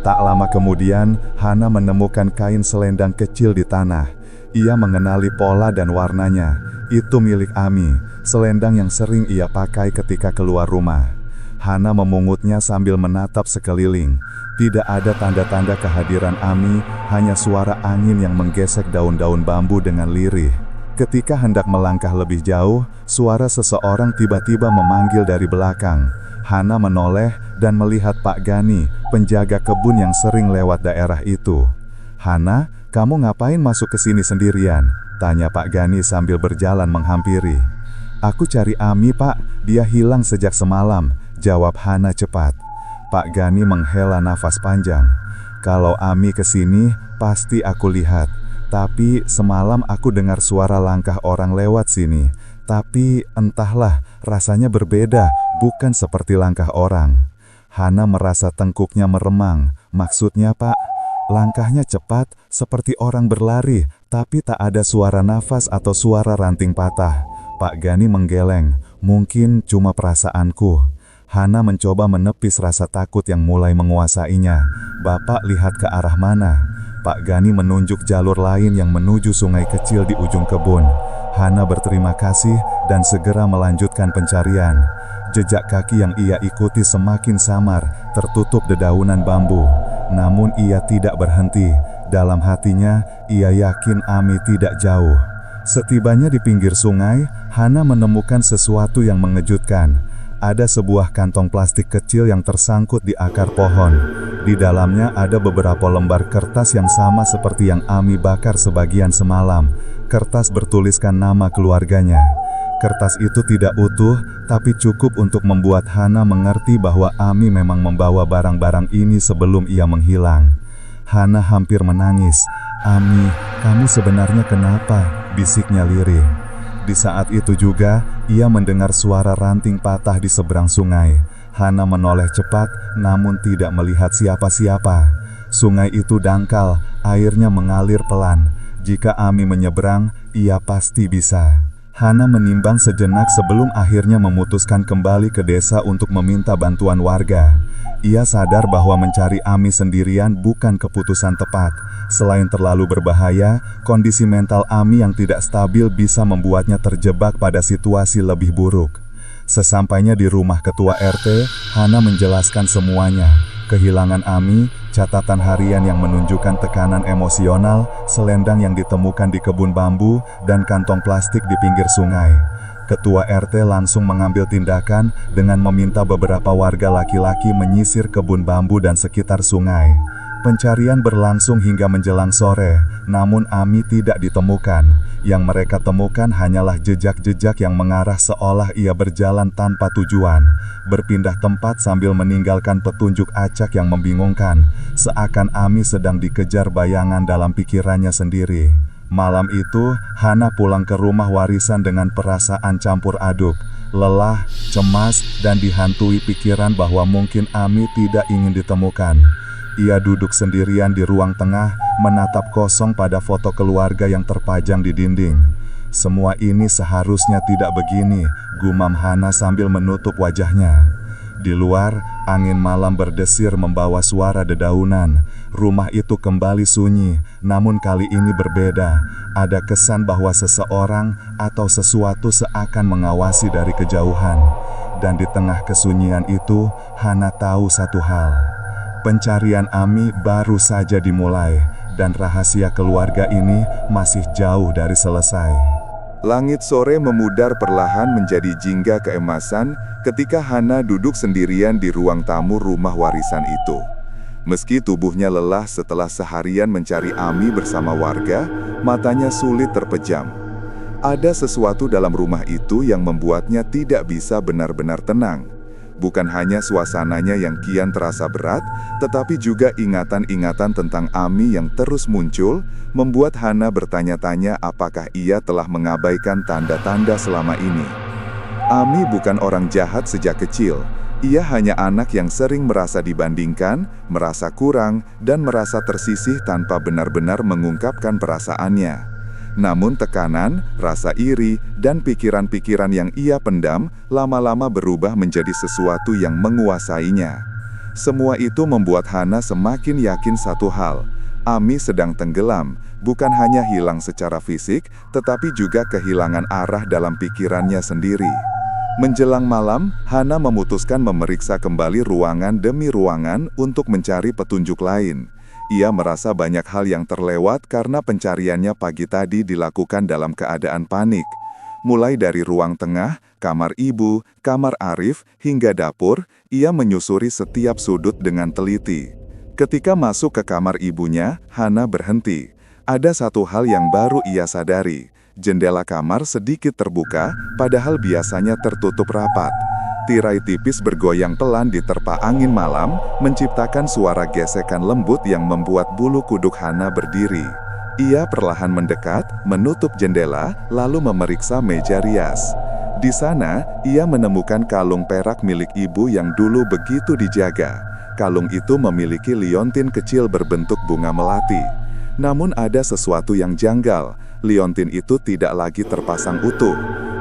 Tak lama kemudian, Hana menemukan kain selendang kecil di tanah. Ia mengenali pola dan warnanya. Itu milik Ami, selendang yang sering ia pakai ketika keluar rumah. Hana memungutnya sambil menatap sekeliling. Tidak ada tanda-tanda kehadiran Ami, hanya suara angin yang menggesek daun-daun bambu dengan lirih. Ketika hendak melangkah lebih jauh, suara seseorang tiba-tiba memanggil dari belakang. Hana menoleh dan melihat Pak Gani, penjaga kebun yang sering lewat daerah itu. "Hana, kamu ngapain masuk ke sini sendirian?" tanya Pak Gani sambil berjalan menghampiri. "Aku cari Ami, Pak. Dia hilang sejak semalam," jawab Hana cepat. Pak Gani menghela nafas panjang. "Kalau Ami kesini, pasti aku lihat. Tapi semalam aku dengar suara langkah orang lewat sini. Tapi entahlah, rasanya berbeda, bukan seperti langkah orang." Hana merasa tengkuknya meremang. "Maksudnya, Pak?" "Langkahnya cepat, seperti orang berlari, tapi tak ada suara nafas atau suara ranting patah." Pak Gani menggeleng. "Mungkin cuma perasaanku." Hana mencoba menepis rasa takut yang mulai menguasainya. "Bapak lihat ke arah mana?" Pak Gani menunjuk jalur lain yang menuju sungai kecil di ujung kebun. Hana berterima kasih dan segera melanjutkan pencarian. Jejak kaki yang ia ikuti semakin samar, tertutup dedaunan bambu. Namun ia tidak berhenti. Dalam hatinya, ia yakin Ami tidak jauh. Setibanya di pinggir sungai, Hana menemukan sesuatu yang mengejutkan. ada sebuah kantong plastik kecil yang tersangkut di akar pohon. Di dalamnya ada beberapa lembar kertas yang sama seperti yang Ami bakar sebagian semalam. Kertas bertuliskan nama keluarganya. Kertas itu tidak utuh, tapi cukup untuk membuat Hana mengerti bahwa Ami memang membawa barang-barang ini sebelum ia menghilang. Hana hampir menangis. "Ami, kamu sebenarnya kenapa?" bisiknya lirih. Di saat itu juga, ia mendengar suara ranting patah di seberang sungai. Hana menoleh cepat, namun tidak melihat siapa-siapa. Sungai itu dangkal, airnya mengalir pelan. Jika Ami menyeberang, ia pasti bisa. Hana menimbang sejenak sebelum akhirnya memutuskan kembali ke desa untuk meminta bantuan warga. Ia sadar bahwa mencari Ami sendirian bukan keputusan tepat. Selain terlalu berbahaya, kondisi mental Ami yang tidak stabil bisa membuatnya terjebak pada situasi lebih buruk. Sesampainya di rumah ketua RT, Hana menjelaskan semuanya. Kehilangan Ami, catatan harian yang menunjukkan tekanan emosional, selendang yang ditemukan di kebun bambu, dan kantong plastik di pinggir sungai. Ketua RT langsung mengambil tindakan dengan meminta beberapa warga laki-laki menyisir kebun bambu dan sekitar sungai. Pencarian berlangsung hingga menjelang sore, namun Ami tidak ditemukan. Yang mereka temukan hanyalah jejak-jejak yang mengarah seolah ia berjalan tanpa tujuan, berpindah tempat sambil meninggalkan petunjuk acak yang membingungkan, seakan Ami sedang dikejar bayangan dalam pikirannya sendiri. Malam itu, Hana pulang ke rumah warisan dengan perasaan campur aduk, lelah, cemas, dan dihantui pikiran bahwa mungkin Ami tidak ingin ditemukan. Ia duduk sendirian di ruang tengah, menatap kosong pada foto keluarga yang terpajang di dinding. Semua ini seharusnya tidak begini, gumam Hana sambil menutup wajahnya. Di luar, angin malam berdesir membawa suara dedaunan. Rumah itu kembali sunyi, namun kali ini berbeda. Ada kesan bahwa seseorang atau sesuatu seakan mengawasi dari kejauhan. Dan di tengah kesunyian itu, Hana tahu satu hal. Pencarian Ami baru saja dimulai, dan rahasia keluarga ini masih jauh dari selesai. Langit sore memudar perlahan menjadi jingga keemasan ketika Hana duduk sendirian di ruang tamu rumah warisan itu. Meski tubuhnya lelah setelah seharian mencari Ami bersama warga, matanya sulit terpejam. Ada sesuatu dalam rumah itu yang membuatnya tidak bisa benar-benar tenang. Bukan hanya suasananya yang kian terasa berat, tetapi juga ingatan-ingatan tentang Ami yang terus muncul, membuat Hana bertanya-tanya apakah ia telah mengabaikan tanda-tanda selama ini. Ami bukan orang jahat sejak kecil. Ia hanya anak yang sering merasa dibandingkan, merasa kurang, dan merasa tersisih tanpa benar-benar mengungkapkan perasaannya. Namun tekanan, rasa iri, dan pikiran-pikiran yang ia pendam lama-lama berubah menjadi sesuatu yang menguasainya. Semua itu membuat Hana semakin yakin satu hal. Ami sedang tenggelam, bukan hanya hilang secara fisik, tetapi juga kehilangan arah dalam pikirannya sendiri. Menjelang malam, Hana memutuskan memeriksa kembali ruangan demi ruangan untuk mencari petunjuk lain. Ia merasa banyak hal yang terlewat karena pencariannya pagi tadi dilakukan dalam keadaan panik. Mulai dari ruang tengah, kamar ibu, kamar Arif, hingga dapur, ia menyusuri setiap sudut dengan teliti. Ketika masuk ke kamar ibunya, Hana berhenti. Ada satu hal yang baru ia sadari. Jendela kamar sedikit terbuka, padahal biasanya tertutup rapat. Tirai tipis bergoyang pelan diterpa angin malam, menciptakan suara gesekan lembut yang membuat bulu kuduk Hana berdiri. Ia perlahan mendekat, menutup jendela, lalu memeriksa meja rias. Di sana, ia menemukan kalung perak milik ibu yang dulu begitu dijaga. Kalung itu memiliki liontin kecil berbentuk bunga melati. Namun ada sesuatu yang janggal, liontin itu tidak lagi terpasang utuh.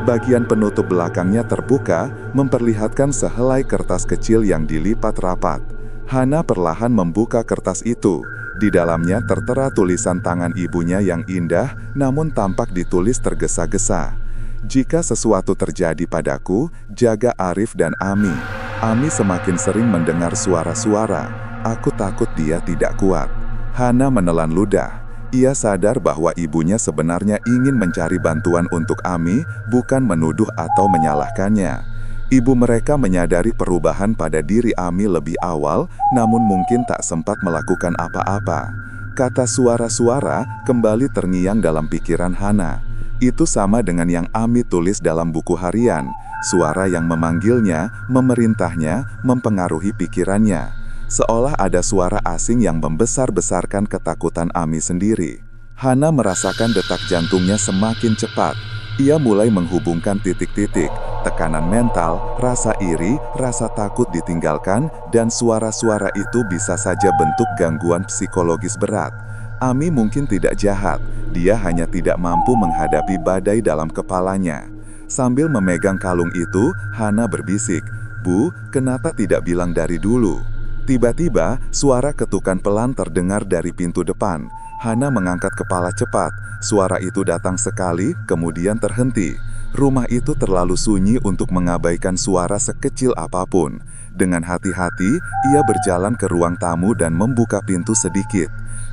Bagian penutup belakangnya terbuka, memperlihatkan sehelai kertas kecil yang dilipat rapat. Hana perlahan membuka kertas itu. Di dalamnya tertera tulisan tangan ibunya yang indah, namun tampak ditulis tergesa-gesa. Jika sesuatu terjadi padaku, jaga Arif dan Ami. Ami semakin sering mendengar suara-suara. Aku takut dia tidak kuat. Hana menelan ludah. Ia sadar bahwa ibunya sebenarnya ingin mencari bantuan untuk Ami, bukan menuduh atau menyalahkannya. Ibu mereka menyadari perubahan pada diri Ami lebih awal, namun mungkin tak sempat melakukan apa-apa. Kata suara-suara kembali terngiang dalam pikiran Hana. Itu sama dengan yang Ami tulis dalam buku harian. Suara yang memanggilnya, memerintahnya, mempengaruhi pikirannya. Seolah ada suara asing yang membesar-besarkan ketakutan Ami sendiri. Hana merasakan detak jantungnya semakin cepat. Ia mulai menghubungkan titik-titik, tekanan mental, rasa iri, rasa takut ditinggalkan, dan suara-suara itu bisa saja bentuk gangguan psikologis berat. Ami mungkin tidak jahat, dia hanya tidak mampu menghadapi badai dalam kepalanya. Sambil memegang kalung itu, Hana berbisik, "Bu, kenapa tidak bilang dari dulu?" Tiba-tiba, suara ketukan pelan terdengar dari pintu depan. Hana mengangkat kepala cepat. Suara itu datang sekali, kemudian terhenti. Rumah itu terlalu sunyi untuk mengabaikan suara sekecil apapun. Dengan hati-hati, ia berjalan ke ruang tamu dan membuka pintu sedikit.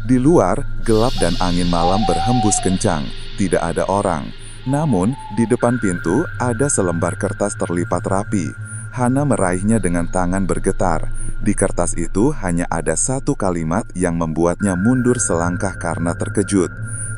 Di luar, gelap dan angin malam berhembus kencang. Tidak ada orang. Namun, di depan pintu ada selembar kertas terlipat rapi. Hana meraihnya dengan tangan bergetar. Di kertas itu hanya ada satu kalimat yang membuatnya mundur selangkah karena terkejut.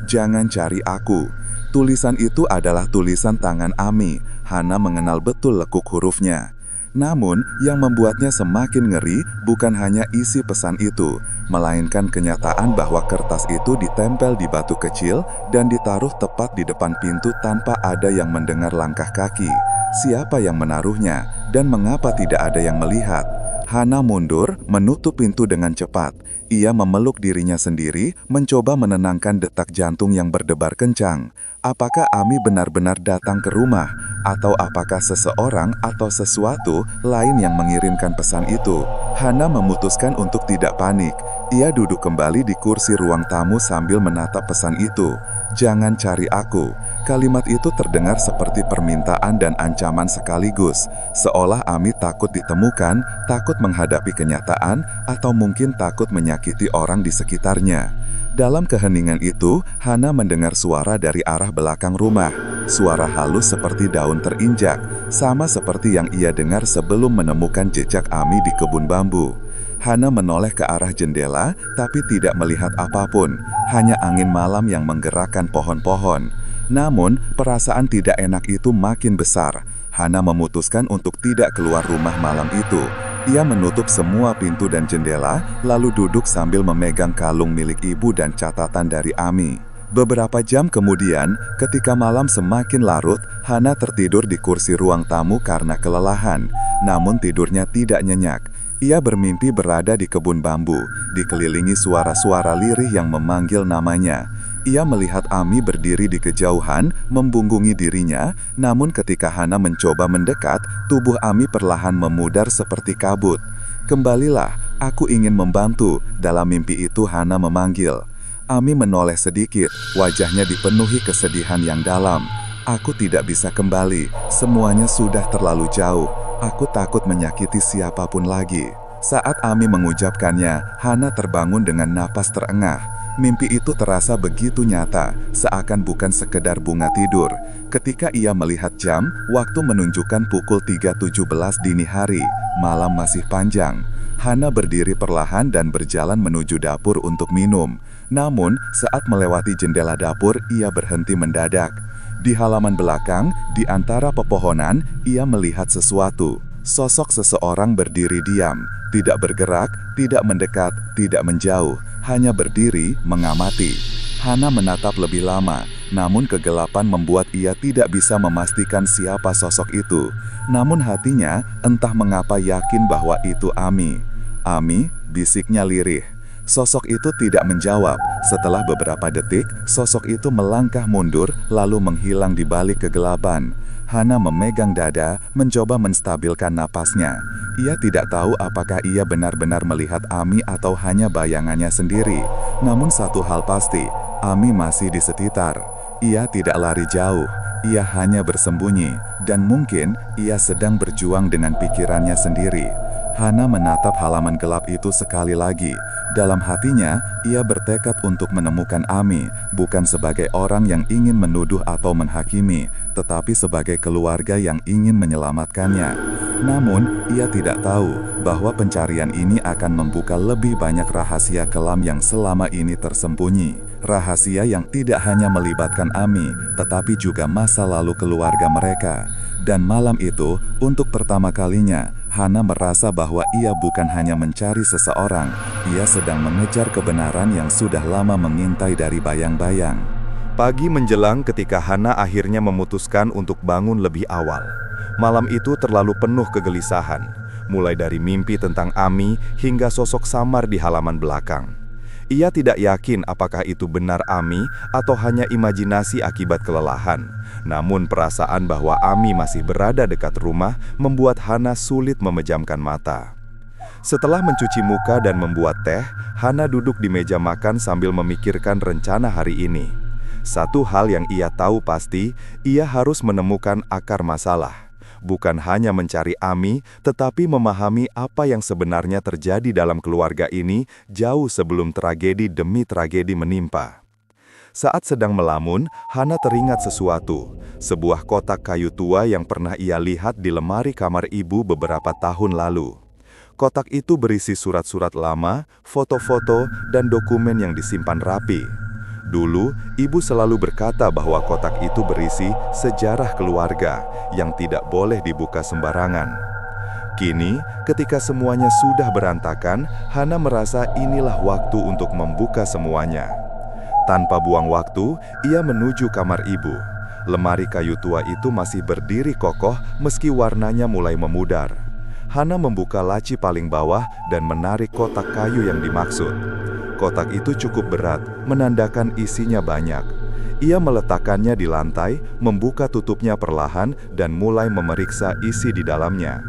"Jangan cari aku." Tulisan itu adalah tulisan tangan Ami. Hana mengenal betul lekuk hurufnya. Namun, yang membuatnya semakin ngeri bukan hanya isi pesan itu, melainkan kenyataan bahwa kertas itu ditempel di batu kecil dan ditaruh tepat di depan pintu tanpa ada yang mendengar langkah kaki. Siapa yang menaruhnya, dan mengapa tidak ada yang melihat? Hana mundur, menutup pintu dengan cepat. Ia memeluk dirinya sendiri, mencoba menenangkan detak jantung yang berdebar kencang. Apakah Ami benar-benar datang ke rumah? Atau apakah seseorang atau sesuatu lain yang mengirimkan pesan itu? Hana memutuskan untuk tidak panik. Ia duduk kembali di kursi ruang tamu sambil menatap pesan itu. "Jangan cari aku." Kalimat itu terdengar seperti permintaan dan ancaman sekaligus. Seolah Ami takut ditemukan, takut menghadapi kenyataan, atau mungkin takut menyakiti orang di sekitarnya. Dalam keheningan itu, Hana mendengar suara dari arah belakang rumah. Suara halus seperti daun terinjak, sama seperti yang ia dengar sebelum menemukan jejak Ami di kebun bambu. Hana menoleh ke arah jendela, tapi tidak melihat apapun, hanya angin malam yang menggerakkan pohon-pohon. Namun, perasaan tidak enak itu makin besar. Hana memutuskan untuk tidak keluar rumah malam itu. Ia menutup semua pintu dan jendela, lalu duduk sambil memegang kalung milik ibu dan catatan dari Ami. Beberapa jam kemudian, ketika malam semakin larut, Hana tertidur di kursi ruang tamu karena kelelahan. Namun tidurnya tidak nyenyak. Ia bermimpi berada di kebun bambu, dikelilingi suara-suara lirih yang memanggil namanya. Ia melihat Ami berdiri di kejauhan, membungkungi dirinya, namun ketika Hana mencoba mendekat, tubuh Ami perlahan memudar seperti kabut. "Kembalilah, aku ingin membantu," dalam mimpi itu Hana memanggil. Ami menoleh sedikit, wajahnya dipenuhi kesedihan yang dalam. "Aku tidak bisa kembali, semuanya sudah terlalu jauh. Aku takut menyakiti siapapun lagi." Saat Ami mengucapkannya, Hana terbangun dengan napas terengah. Mimpi itu terasa begitu nyata, seakan bukan sekedar bunga tidur. Ketika ia melihat jam, waktu menunjukkan pukul 3.17 dini hari. Malam masih panjang. Hana berdiri perlahan dan berjalan menuju dapur untuk minum. Namun, saat melewati jendela dapur, ia berhenti mendadak. Di halaman belakang, di antara pepohonan, ia melihat sesuatu. Sosok seseorang berdiri diam, tidak bergerak, tidak mendekat, tidak menjauh, hanya berdiri, mengamati. Hana menatap lebih lama, namun kegelapan membuat ia tidak bisa memastikan siapa sosok itu. Namun hatinya, entah mengapa yakin bahwa itu Ami. "Ami," bisiknya lirih. Sosok itu tidak menjawab. Setelah beberapa detik, sosok itu melangkah mundur, lalu menghilang di balik kegelapan. Hana memegang dada, mencoba menstabilkan napasnya. Ia tidak tahu apakah ia benar-benar melihat Ami atau hanya bayangannya sendiri. Namun satu hal pasti, Ami masih di sekitar. Ia tidak lari jauh, ia hanya bersembunyi, dan mungkin ia sedang berjuang dengan pikirannya sendiri. Hana menatap halaman gelap itu sekali lagi. Dalam hatinya, ia bertekad untuk menemukan Ami, bukan sebagai orang yang ingin menuduh atau menghakimi, tetapi sebagai keluarga yang ingin menyelamatkannya. Namun, ia tidak tahu bahwa pencarian ini akan membuka lebih banyak rahasia kelam yang selama ini tersembunyi. Rahasia yang tidak hanya melibatkan Ami, tetapi juga masa lalu keluarga mereka. Dan malam itu, untuk pertama kalinya, Hana merasa bahwa ia bukan hanya mencari seseorang, ia sedang mengejar kebenaran yang sudah lama mengintai dari bayang-bayang. Pagi menjelang ketika Hana akhirnya memutuskan untuk bangun lebih awal. Malam itu terlalu penuh kegelisahan, mulai dari mimpi tentang Ami hingga sosok samar di halaman belakang. Ia tidak yakin apakah itu benar Ami atau hanya imajinasi akibat kelelahan. Namun perasaan bahwa Ami masih berada dekat rumah membuat Hana sulit memejamkan mata. Setelah mencuci muka dan membuat teh, Hana duduk di meja makan sambil memikirkan rencana hari ini. Satu hal yang ia tahu pasti, ia harus menemukan akar masalah. Bukan hanya mencari Ami, tetapi memahami apa yang sebenarnya terjadi dalam keluarga ini jauh sebelum tragedi demi tragedi menimpa. Saat sedang melamun, Hana teringat sesuatu, sebuah kotak kayu tua yang pernah ia lihat di lemari kamar ibu beberapa tahun lalu. Kotak itu berisi surat-surat lama, foto-foto, dan dokumen yang disimpan rapi. Dulu, ibu selalu berkata bahwa kotak itu berisi sejarah keluarga yang tidak boleh dibuka sembarangan. Kini, ketika semuanya sudah berantakan, Hana merasa inilah waktu untuk membuka semuanya. Tanpa buang waktu, ia menuju kamar ibu. Lemari kayu tua itu masih berdiri kokoh meski warnanya mulai memudar. Hana membuka laci paling bawah dan menarik kotak kayu yang dimaksud. Kotak itu cukup berat, menandakan isinya banyak. Ia meletakkannya di lantai, membuka tutupnya perlahan, dan mulai memeriksa isi di dalamnya.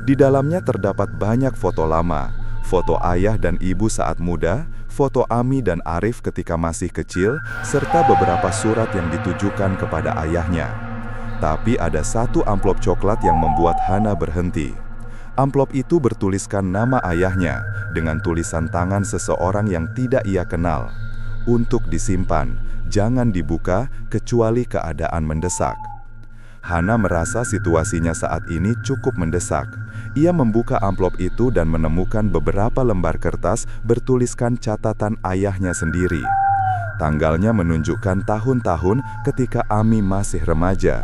Di dalamnya terdapat banyak foto lama, foto ayah dan ibu saat muda, foto Ami dan Arif ketika masih kecil, serta beberapa surat yang ditujukan kepada ayahnya. Tapi ada satu amplop coklat yang membuat Hana berhenti. Amplop itu bertuliskan nama ayahnya dengan tulisan tangan seseorang yang tidak ia kenal. Untuk disimpan, jangan dibuka kecuali keadaan mendesak. Hana merasa situasinya saat ini cukup mendesak. Ia membuka amplop itu dan menemukan beberapa lembar kertas bertuliskan catatan ayahnya sendiri. Tanggalnya menunjukkan tahun-tahun ketika Ami masih remaja.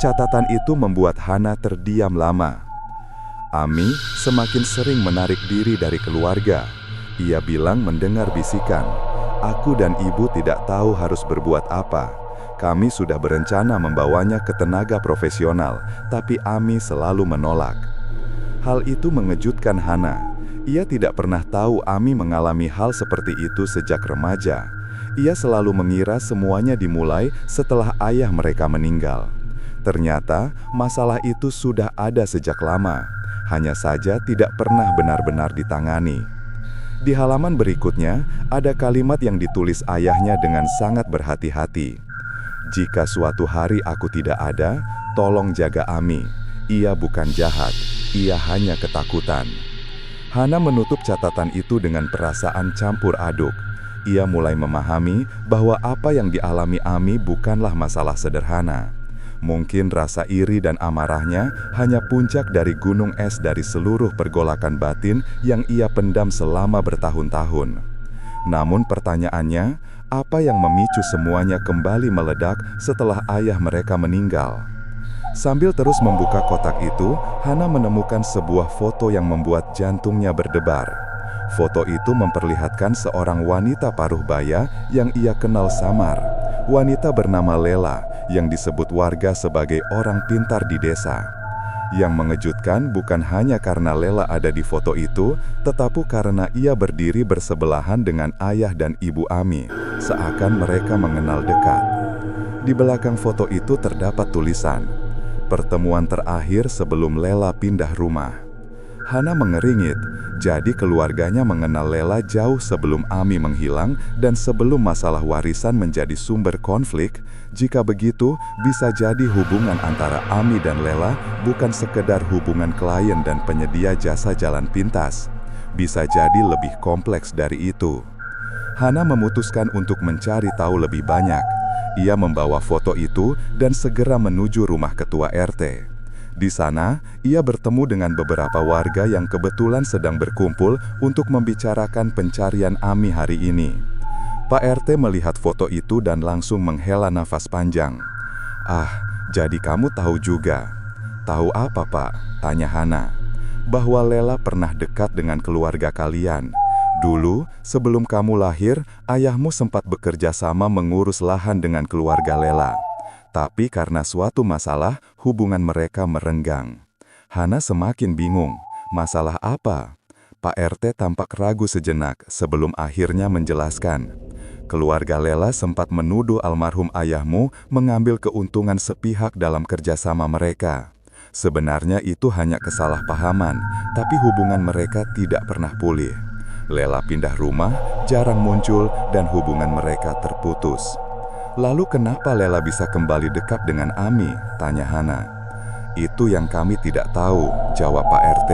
Catatan itu membuat Hana terdiam lama. Ami semakin sering menarik diri dari keluarga. Ia bilang mendengar bisikan, "Aku dan ibu tidak tahu harus berbuat apa. Kami sudah berencana membawanya ke tenaga profesional, tapi Ami selalu menolak." Hal itu mengejutkan Hana. Ia tidak pernah tahu Ami mengalami hal seperti itu sejak remaja. Ia selalu mengira semuanya dimulai setelah ayah mereka meninggal. Ternyata masalah itu sudah ada sejak lama. Hanya saja tidak pernah benar-benar ditangani. Di halaman berikutnya, ada kalimat yang ditulis ayahnya dengan sangat berhati-hati. "Jika suatu hari aku tidak ada, tolong jaga Ami. Ia bukan jahat, ia hanya ketakutan." Hana menutup catatan itu dengan perasaan campur aduk. Ia mulai memahami bahwa apa yang dialami Ami bukanlah masalah sederhana. Mungkin rasa iri dan amarahnya hanya puncak dari gunung es dari seluruh pergolakan batin yang ia pendam selama bertahun-tahun. Namun pertanyaannya, apa yang memicu semuanya kembali meledak setelah ayah mereka meninggal? Sambil terus membuka kotak itu, Hana menemukan sebuah foto yang membuat jantungnya berdebar. Foto itu memperlihatkan seorang wanita paruh baya yang ia kenal samar. Wanita bernama Lela, yang disebut warga sebagai orang pintar di desa. Yang mengejutkan bukan hanya karena Lela ada di foto itu, tetapi karena ia berdiri bersebelahan dengan ayah dan ibu Ami, seakan mereka mengenal dekat. Di belakang foto itu terdapat tulisan, "Pertemuan terakhir sebelum Lela pindah rumah." Hana mengeringit. Jadi keluarganya mengenal Lela jauh sebelum Ami menghilang dan sebelum masalah warisan menjadi sumber konflik. Jika begitu, bisa jadi hubungan antara Ami dan Lela bukan sekedar hubungan klien dan penyedia jasa jalan pintas. Bisa jadi lebih kompleks dari itu. Hana memutuskan untuk mencari tahu lebih banyak. Ia membawa foto itu dan segera menuju rumah ketua RT. Di sana, ia bertemu dengan beberapa warga yang kebetulan sedang berkumpul untuk membicarakan pencarian Ami hari ini. Pak RT melihat foto itu dan langsung menghela nafas panjang. "Ah, jadi kamu tahu juga." "Tahu apa, Pak?" tanya Hana. "Bahwa Lela pernah dekat dengan keluarga kalian. Dulu, sebelum kamu lahir, ayahmu sempat bekerja sama mengurus lahan dengan keluarga Lela. Tapi karena suatu masalah, hubungan mereka merenggang." Hana semakin bingung. Masalah apa? Pak RT tampak ragu sejenak sebelum akhirnya menjelaskan. "Keluarga Lela sempat menuduh almarhum ayahmu mengambil keuntungan sepihak dalam kerjasama mereka. Sebenarnya itu hanya kesalahpahaman, tapi hubungan mereka tidak pernah pulih. Lela pindah rumah, jarang muncul, dan hubungan mereka terputus." "Lalu kenapa Lela bisa kembali dekat dengan Ami?" tanya Hana. "Itu yang kami tidak tahu," jawab Pak RT.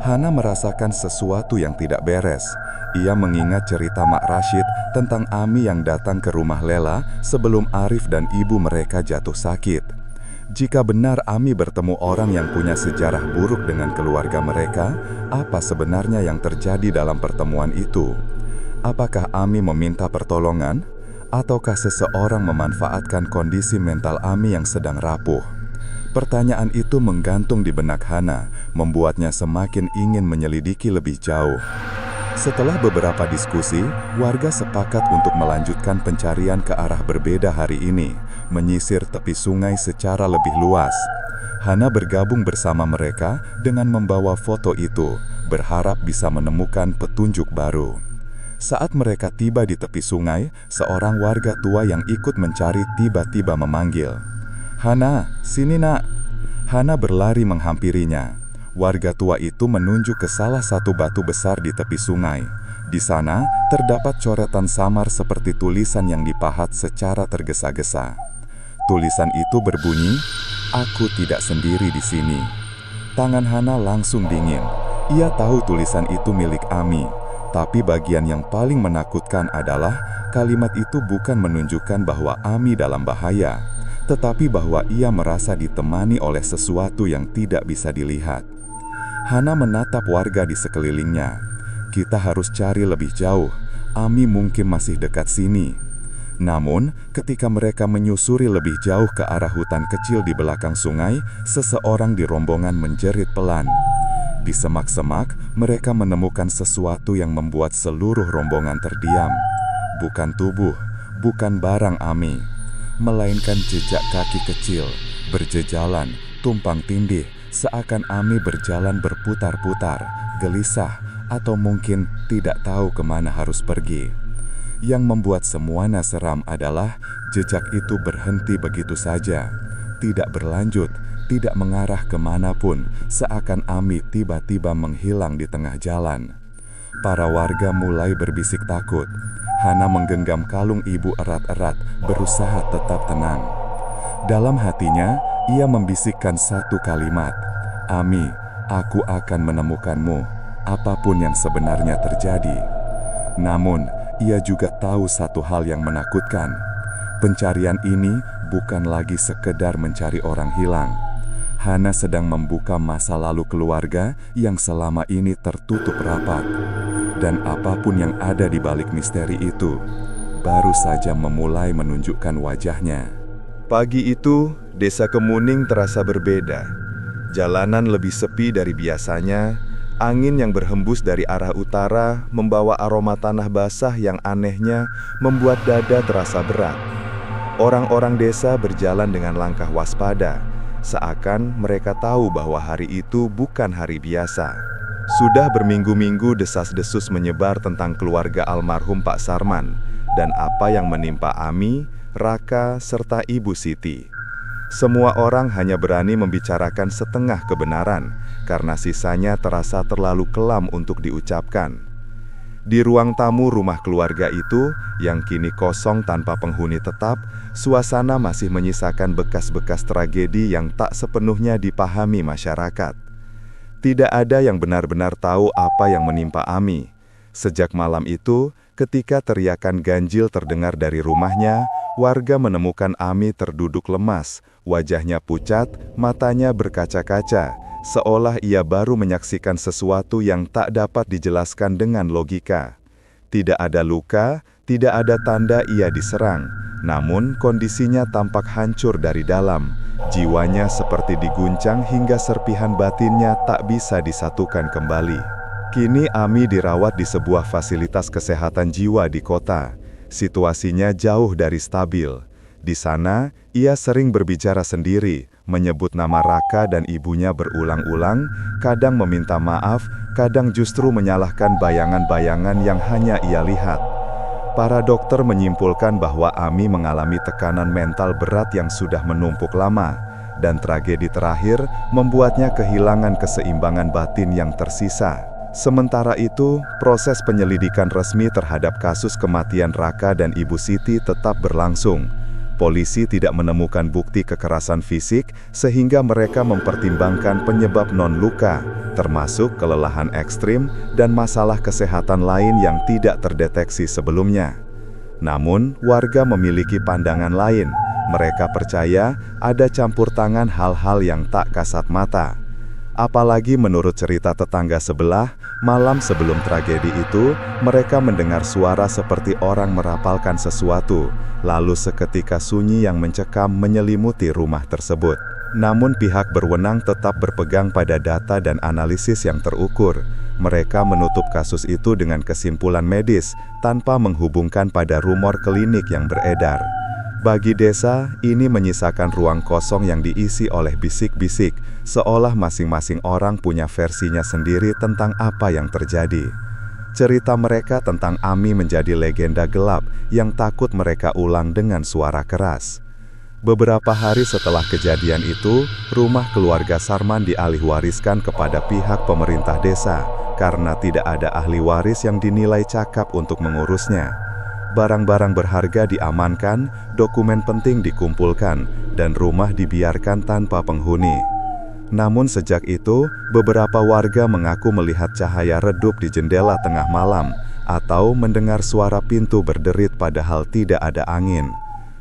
Hana merasakan sesuatu yang tidak beres. Ia mengingat cerita Mak Rashid tentang Ami yang datang ke rumah Lela sebelum Arif dan ibu mereka jatuh sakit. Jika benar Ami bertemu orang yang punya sejarah buruk dengan keluarga mereka, apa sebenarnya yang terjadi dalam pertemuan itu? Apakah Ami meminta pertolongan? Ataukah seseorang memanfaatkan kondisi mental Ami yang sedang rapuh? Pertanyaan itu menggantung di benak Hana, membuatnya semakin ingin menyelidiki lebih jauh. Setelah beberapa diskusi, warga sepakat untuk melanjutkan pencarian ke arah berbeda hari ini, menyisir tepi sungai secara lebih luas. Hana bergabung bersama mereka dengan membawa foto itu, berharap bisa menemukan petunjuk baru. Saat mereka tiba di tepi sungai, seorang warga tua yang ikut mencari tiba-tiba memanggil, "Hana, sini nak." Hana berlari menghampirinya. Warga tua itu menunjuk ke salah satu batu besar di tepi sungai. Di sana, terdapat coretan samar seperti tulisan yang dipahat secara tergesa-gesa. Tulisan itu berbunyi, "Aku tidak sendiri di sini." Tangan Hana langsung dingin. Ia tahu tulisan itu milik Ami. Tapi bagian yang paling menakutkan adalah kalimat itu bukan menunjukkan bahwa Ami dalam bahaya, tetapi bahwa ia merasa ditemani oleh sesuatu yang tidak bisa dilihat. Hana menatap warga di sekelilingnya. "Kita harus cari lebih jauh. Ami mungkin masih dekat sini." Namun, ketika mereka menyusuri lebih jauh ke arah hutan kecil di belakang sungai, seseorang di rombongan menjerit pelan. Di semak-semak, mereka menemukan sesuatu yang membuat seluruh rombongan terdiam. Bukan tubuh, bukan barang Ami, melainkan jejak kaki kecil, berjejalan, tumpang tindih, seakan Ami berjalan berputar-putar, gelisah, atau mungkin tidak tahu kemana harus pergi. Yang membuat semuanya seram adalah jejak itu berhenti begitu saja, tidak berlanjut, tidak mengarah kemanapun, seakan Ami tiba-tiba menghilang di tengah jalan. Para warga mulai berbisik takut. Hana menggenggam kalung ibu erat-erat, berusaha tetap tenang. Dalam hatinya, ia membisikkan satu kalimat, "Ami, aku akan menemukanmu, apapun yang sebenarnya terjadi." Namun, ia juga tahu satu hal yang menakutkan. Pencarian ini bukan lagi sekedar mencari orang hilang. Hana sedang membuka masa lalu keluarga yang selama ini tertutup rapat. Dan apapun yang ada di balik misteri itu, baru saja memulai menunjukkan wajahnya. Pagi itu, desa Kemuning terasa berbeda. Jalanan lebih sepi dari biasanya. Angin yang berhembus dari arah utara membawa aroma tanah basah yang anehnya membuat dada terasa berat. Orang-orang desa berjalan dengan langkah waspada, seakan mereka tahu bahwa hari itu bukan hari biasa. Sudah berminggu-minggu desas-desus menyebar tentang keluarga almarhum Pak Sarman dan apa yang menimpa Ami, Raka, serta Ibu Siti. Semua orang hanya berani membicarakan setengah kebenaran, karena sisanya terasa terlalu kelam untuk diucapkan. Di ruang tamu rumah keluarga itu, yang kini kosong tanpa penghuni tetap, suasana masih menyisakan bekas-bekas tragedi yang tak sepenuhnya dipahami masyarakat. Tidak ada yang benar-benar tahu apa yang menimpa Ami. Sejak malam itu, ketika teriakan ganjil terdengar dari rumahnya, warga menemukan Ami terduduk lemas, wajahnya pucat, matanya berkaca-kaca, seolah ia baru menyaksikan sesuatu yang tak dapat dijelaskan dengan logika. Tidak ada luka, tidak ada tanda ia diserang, namun kondisinya tampak hancur dari dalam. Jiwanya seperti diguncang hingga serpihan batinnya tak bisa disatukan kembali. Kini Ami dirawat di sebuah fasilitas kesehatan jiwa di kota. Situasinya jauh dari stabil. Di sana, ia sering berbicara sendiri, menyebut nama Raka dan ibunya berulang-ulang, kadang meminta maaf, kadang justru menyalahkan bayangan-bayangan yang hanya ia lihat. Para dokter menyimpulkan bahwa Ami mengalami tekanan mental berat yang sudah menumpuk lama, dan tragedi terakhir membuatnya kehilangan keseimbangan batin yang tersisa. Sementara itu, proses penyelidikan resmi terhadap kasus kematian Raka dan Ibu Siti tetap berlangsung. Polisi tidak menemukan bukti kekerasan fisik, sehingga mereka mempertimbangkan penyebab non-luka, termasuk kelelahan ekstrim dan masalah kesehatan lain yang tidak terdeteksi sebelumnya. Namun, warga memiliki pandangan lain. Mereka percaya ada campur tangan hal-hal yang tak kasat mata. Apalagi menurut cerita tetangga sebelah, malam sebelum tragedi itu, mereka mendengar suara seperti orang merapalkan sesuatu, lalu seketika sunyi yang mencekam menyelimuti rumah tersebut. Namun pihak berwenang tetap berpegang pada data dan analisis yang terukur. Mereka menutup kasus itu dengan kesimpulan medis, tanpa menghubungkan pada rumor klinik yang beredar. Bagi desa, ini menyisakan ruang kosong yang diisi oleh bisik-bisik, seolah masing-masing orang punya versinya sendiri tentang apa yang terjadi. Cerita mereka tentang Ami menjadi legenda gelap yang takut mereka ulang dengan suara keras. Beberapa hari setelah kejadian itu, rumah keluarga Sarman dialihwariskan kepada pihak pemerintah desa, karena tidak ada ahli waris yang dinilai cakap untuk mengurusnya. Barang-barang berharga diamankan, dokumen penting dikumpulkan, dan rumah dibiarkan tanpa penghuni. Namun sejak itu, beberapa warga mengaku melihat cahaya redup di jendela tengah malam, atau mendengar suara pintu berderit padahal tidak ada angin.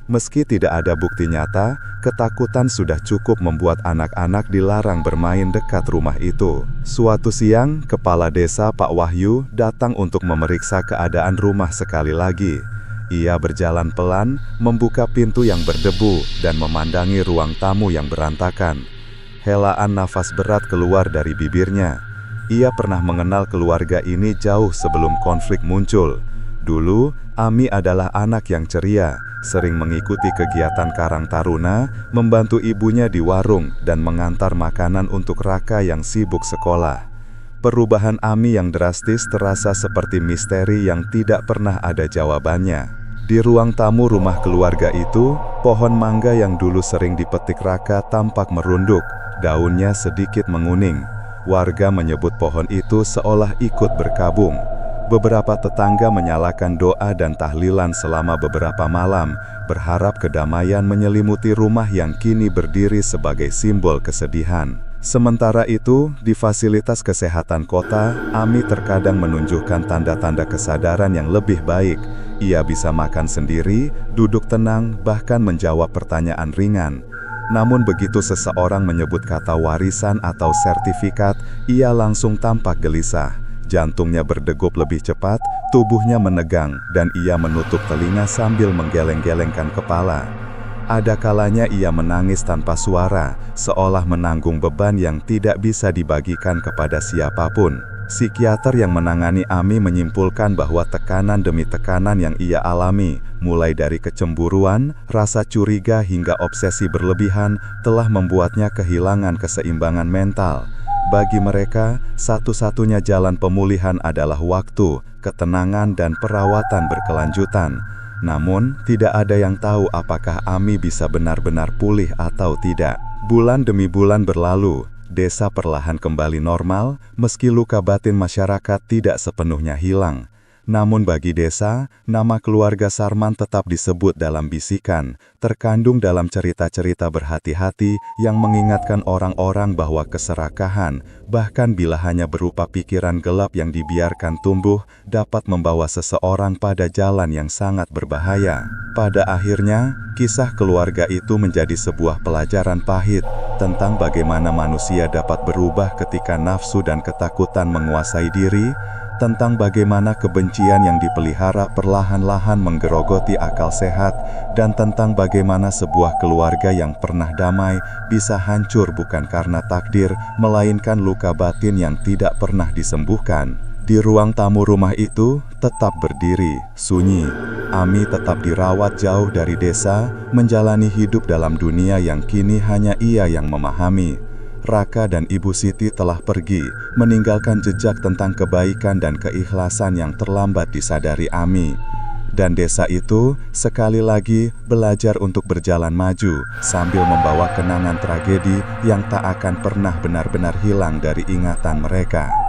Meski tidak ada bukti nyata, ketakutan sudah cukup membuat anak-anak dilarang bermain dekat rumah itu. Suatu siang, kepala desa Pak Wahyu datang untuk memeriksa keadaan rumah sekali lagi. Ia berjalan pelan, membuka pintu yang berdebu, dan memandangi ruang tamu yang berantakan. Helaan nafas berat keluar dari bibirnya. Ia pernah mengenal keluarga ini jauh sebelum konflik muncul. Dulu, Ami adalah anak yang ceria, sering mengikuti kegiatan Karang Taruna, membantu ibunya di warung, dan mengantar makanan untuk Raka yang sibuk sekolah. Perubahan Ami yang drastis terasa seperti misteri yang tidak pernah ada jawabannya. Di ruang tamu rumah keluarga itu, pohon mangga yang dulu sering dipetik Raka tampak merunduk, daunnya sedikit menguning. Warga menyebut pohon itu seolah ikut berkabung. Beberapa tetangga menyalakan doa dan tahlilan selama beberapa malam, berharap kedamaian menyelimuti rumah yang kini berdiri sebagai simbol kesedihan. Sementara itu, di fasilitas kesehatan kota, Ami terkadang menunjukkan tanda-tanda kesadaran yang lebih baik. Ia bisa makan sendiri, duduk tenang, bahkan menjawab pertanyaan ringan. Namun begitu seseorang menyebut kata warisan atau sertifikat, ia langsung tampak gelisah. Jantungnya berdegup lebih cepat, tubuhnya menegang, dan ia menutup telinga sambil menggeleng-gelengkan kepala. Ada kalanya ia menangis tanpa suara, seolah menanggung beban yang tidak bisa dibagikan kepada siapapun. Psikiater yang menangani Ami menyimpulkan bahwa tekanan demi tekanan yang ia alami, mulai dari kecemburuan, rasa curiga hingga obsesi berlebihan, telah membuatnya kehilangan keseimbangan mental. Bagi mereka, satu-satunya jalan pemulihan adalah waktu, ketenangan, dan perawatan berkelanjutan. Namun, tidak ada yang tahu apakah Ami bisa benar-benar pulih atau tidak. Bulan demi bulan berlalu, desa perlahan kembali normal, meski luka batin masyarakat tidak sepenuhnya hilang. Namun bagi desa, nama keluarga Sarman tetap disebut dalam bisikan, terkandung dalam cerita-cerita berhati-hati yang mengingatkan orang-orang bahwa keserakahan, bahkan bila hanya berupa pikiran gelap yang dibiarkan tumbuh, dapat membawa seseorang pada jalan yang sangat berbahaya. Pada akhirnya, kisah keluarga itu menjadi sebuah pelajaran pahit tentang bagaimana manusia dapat berubah ketika nafsu dan ketakutan menguasai diri, tentang bagaimana kebencian yang dipelihara perlahan-lahan menggerogoti akal sehat, dan tentang bagaimana sebuah keluarga yang pernah damai bisa hancur bukan karena takdir, melainkan luka batin yang tidak pernah disembuhkan. Di ruang tamu rumah itu tetap berdiri, sunyi. Ami tetap dirawat jauh dari desa, menjalani hidup dalam dunia yang kini hanya ia yang memahami. Raka dan Ibu Siti telah pergi, meninggalkan jejak tentang kebaikan dan keikhlasan yang terlambat disadari Ami. Dan desa itu sekali lagi belajar untuk berjalan maju, sambil membawa kenangan tragedi yang tak akan pernah benar-benar hilang dari ingatan mereka.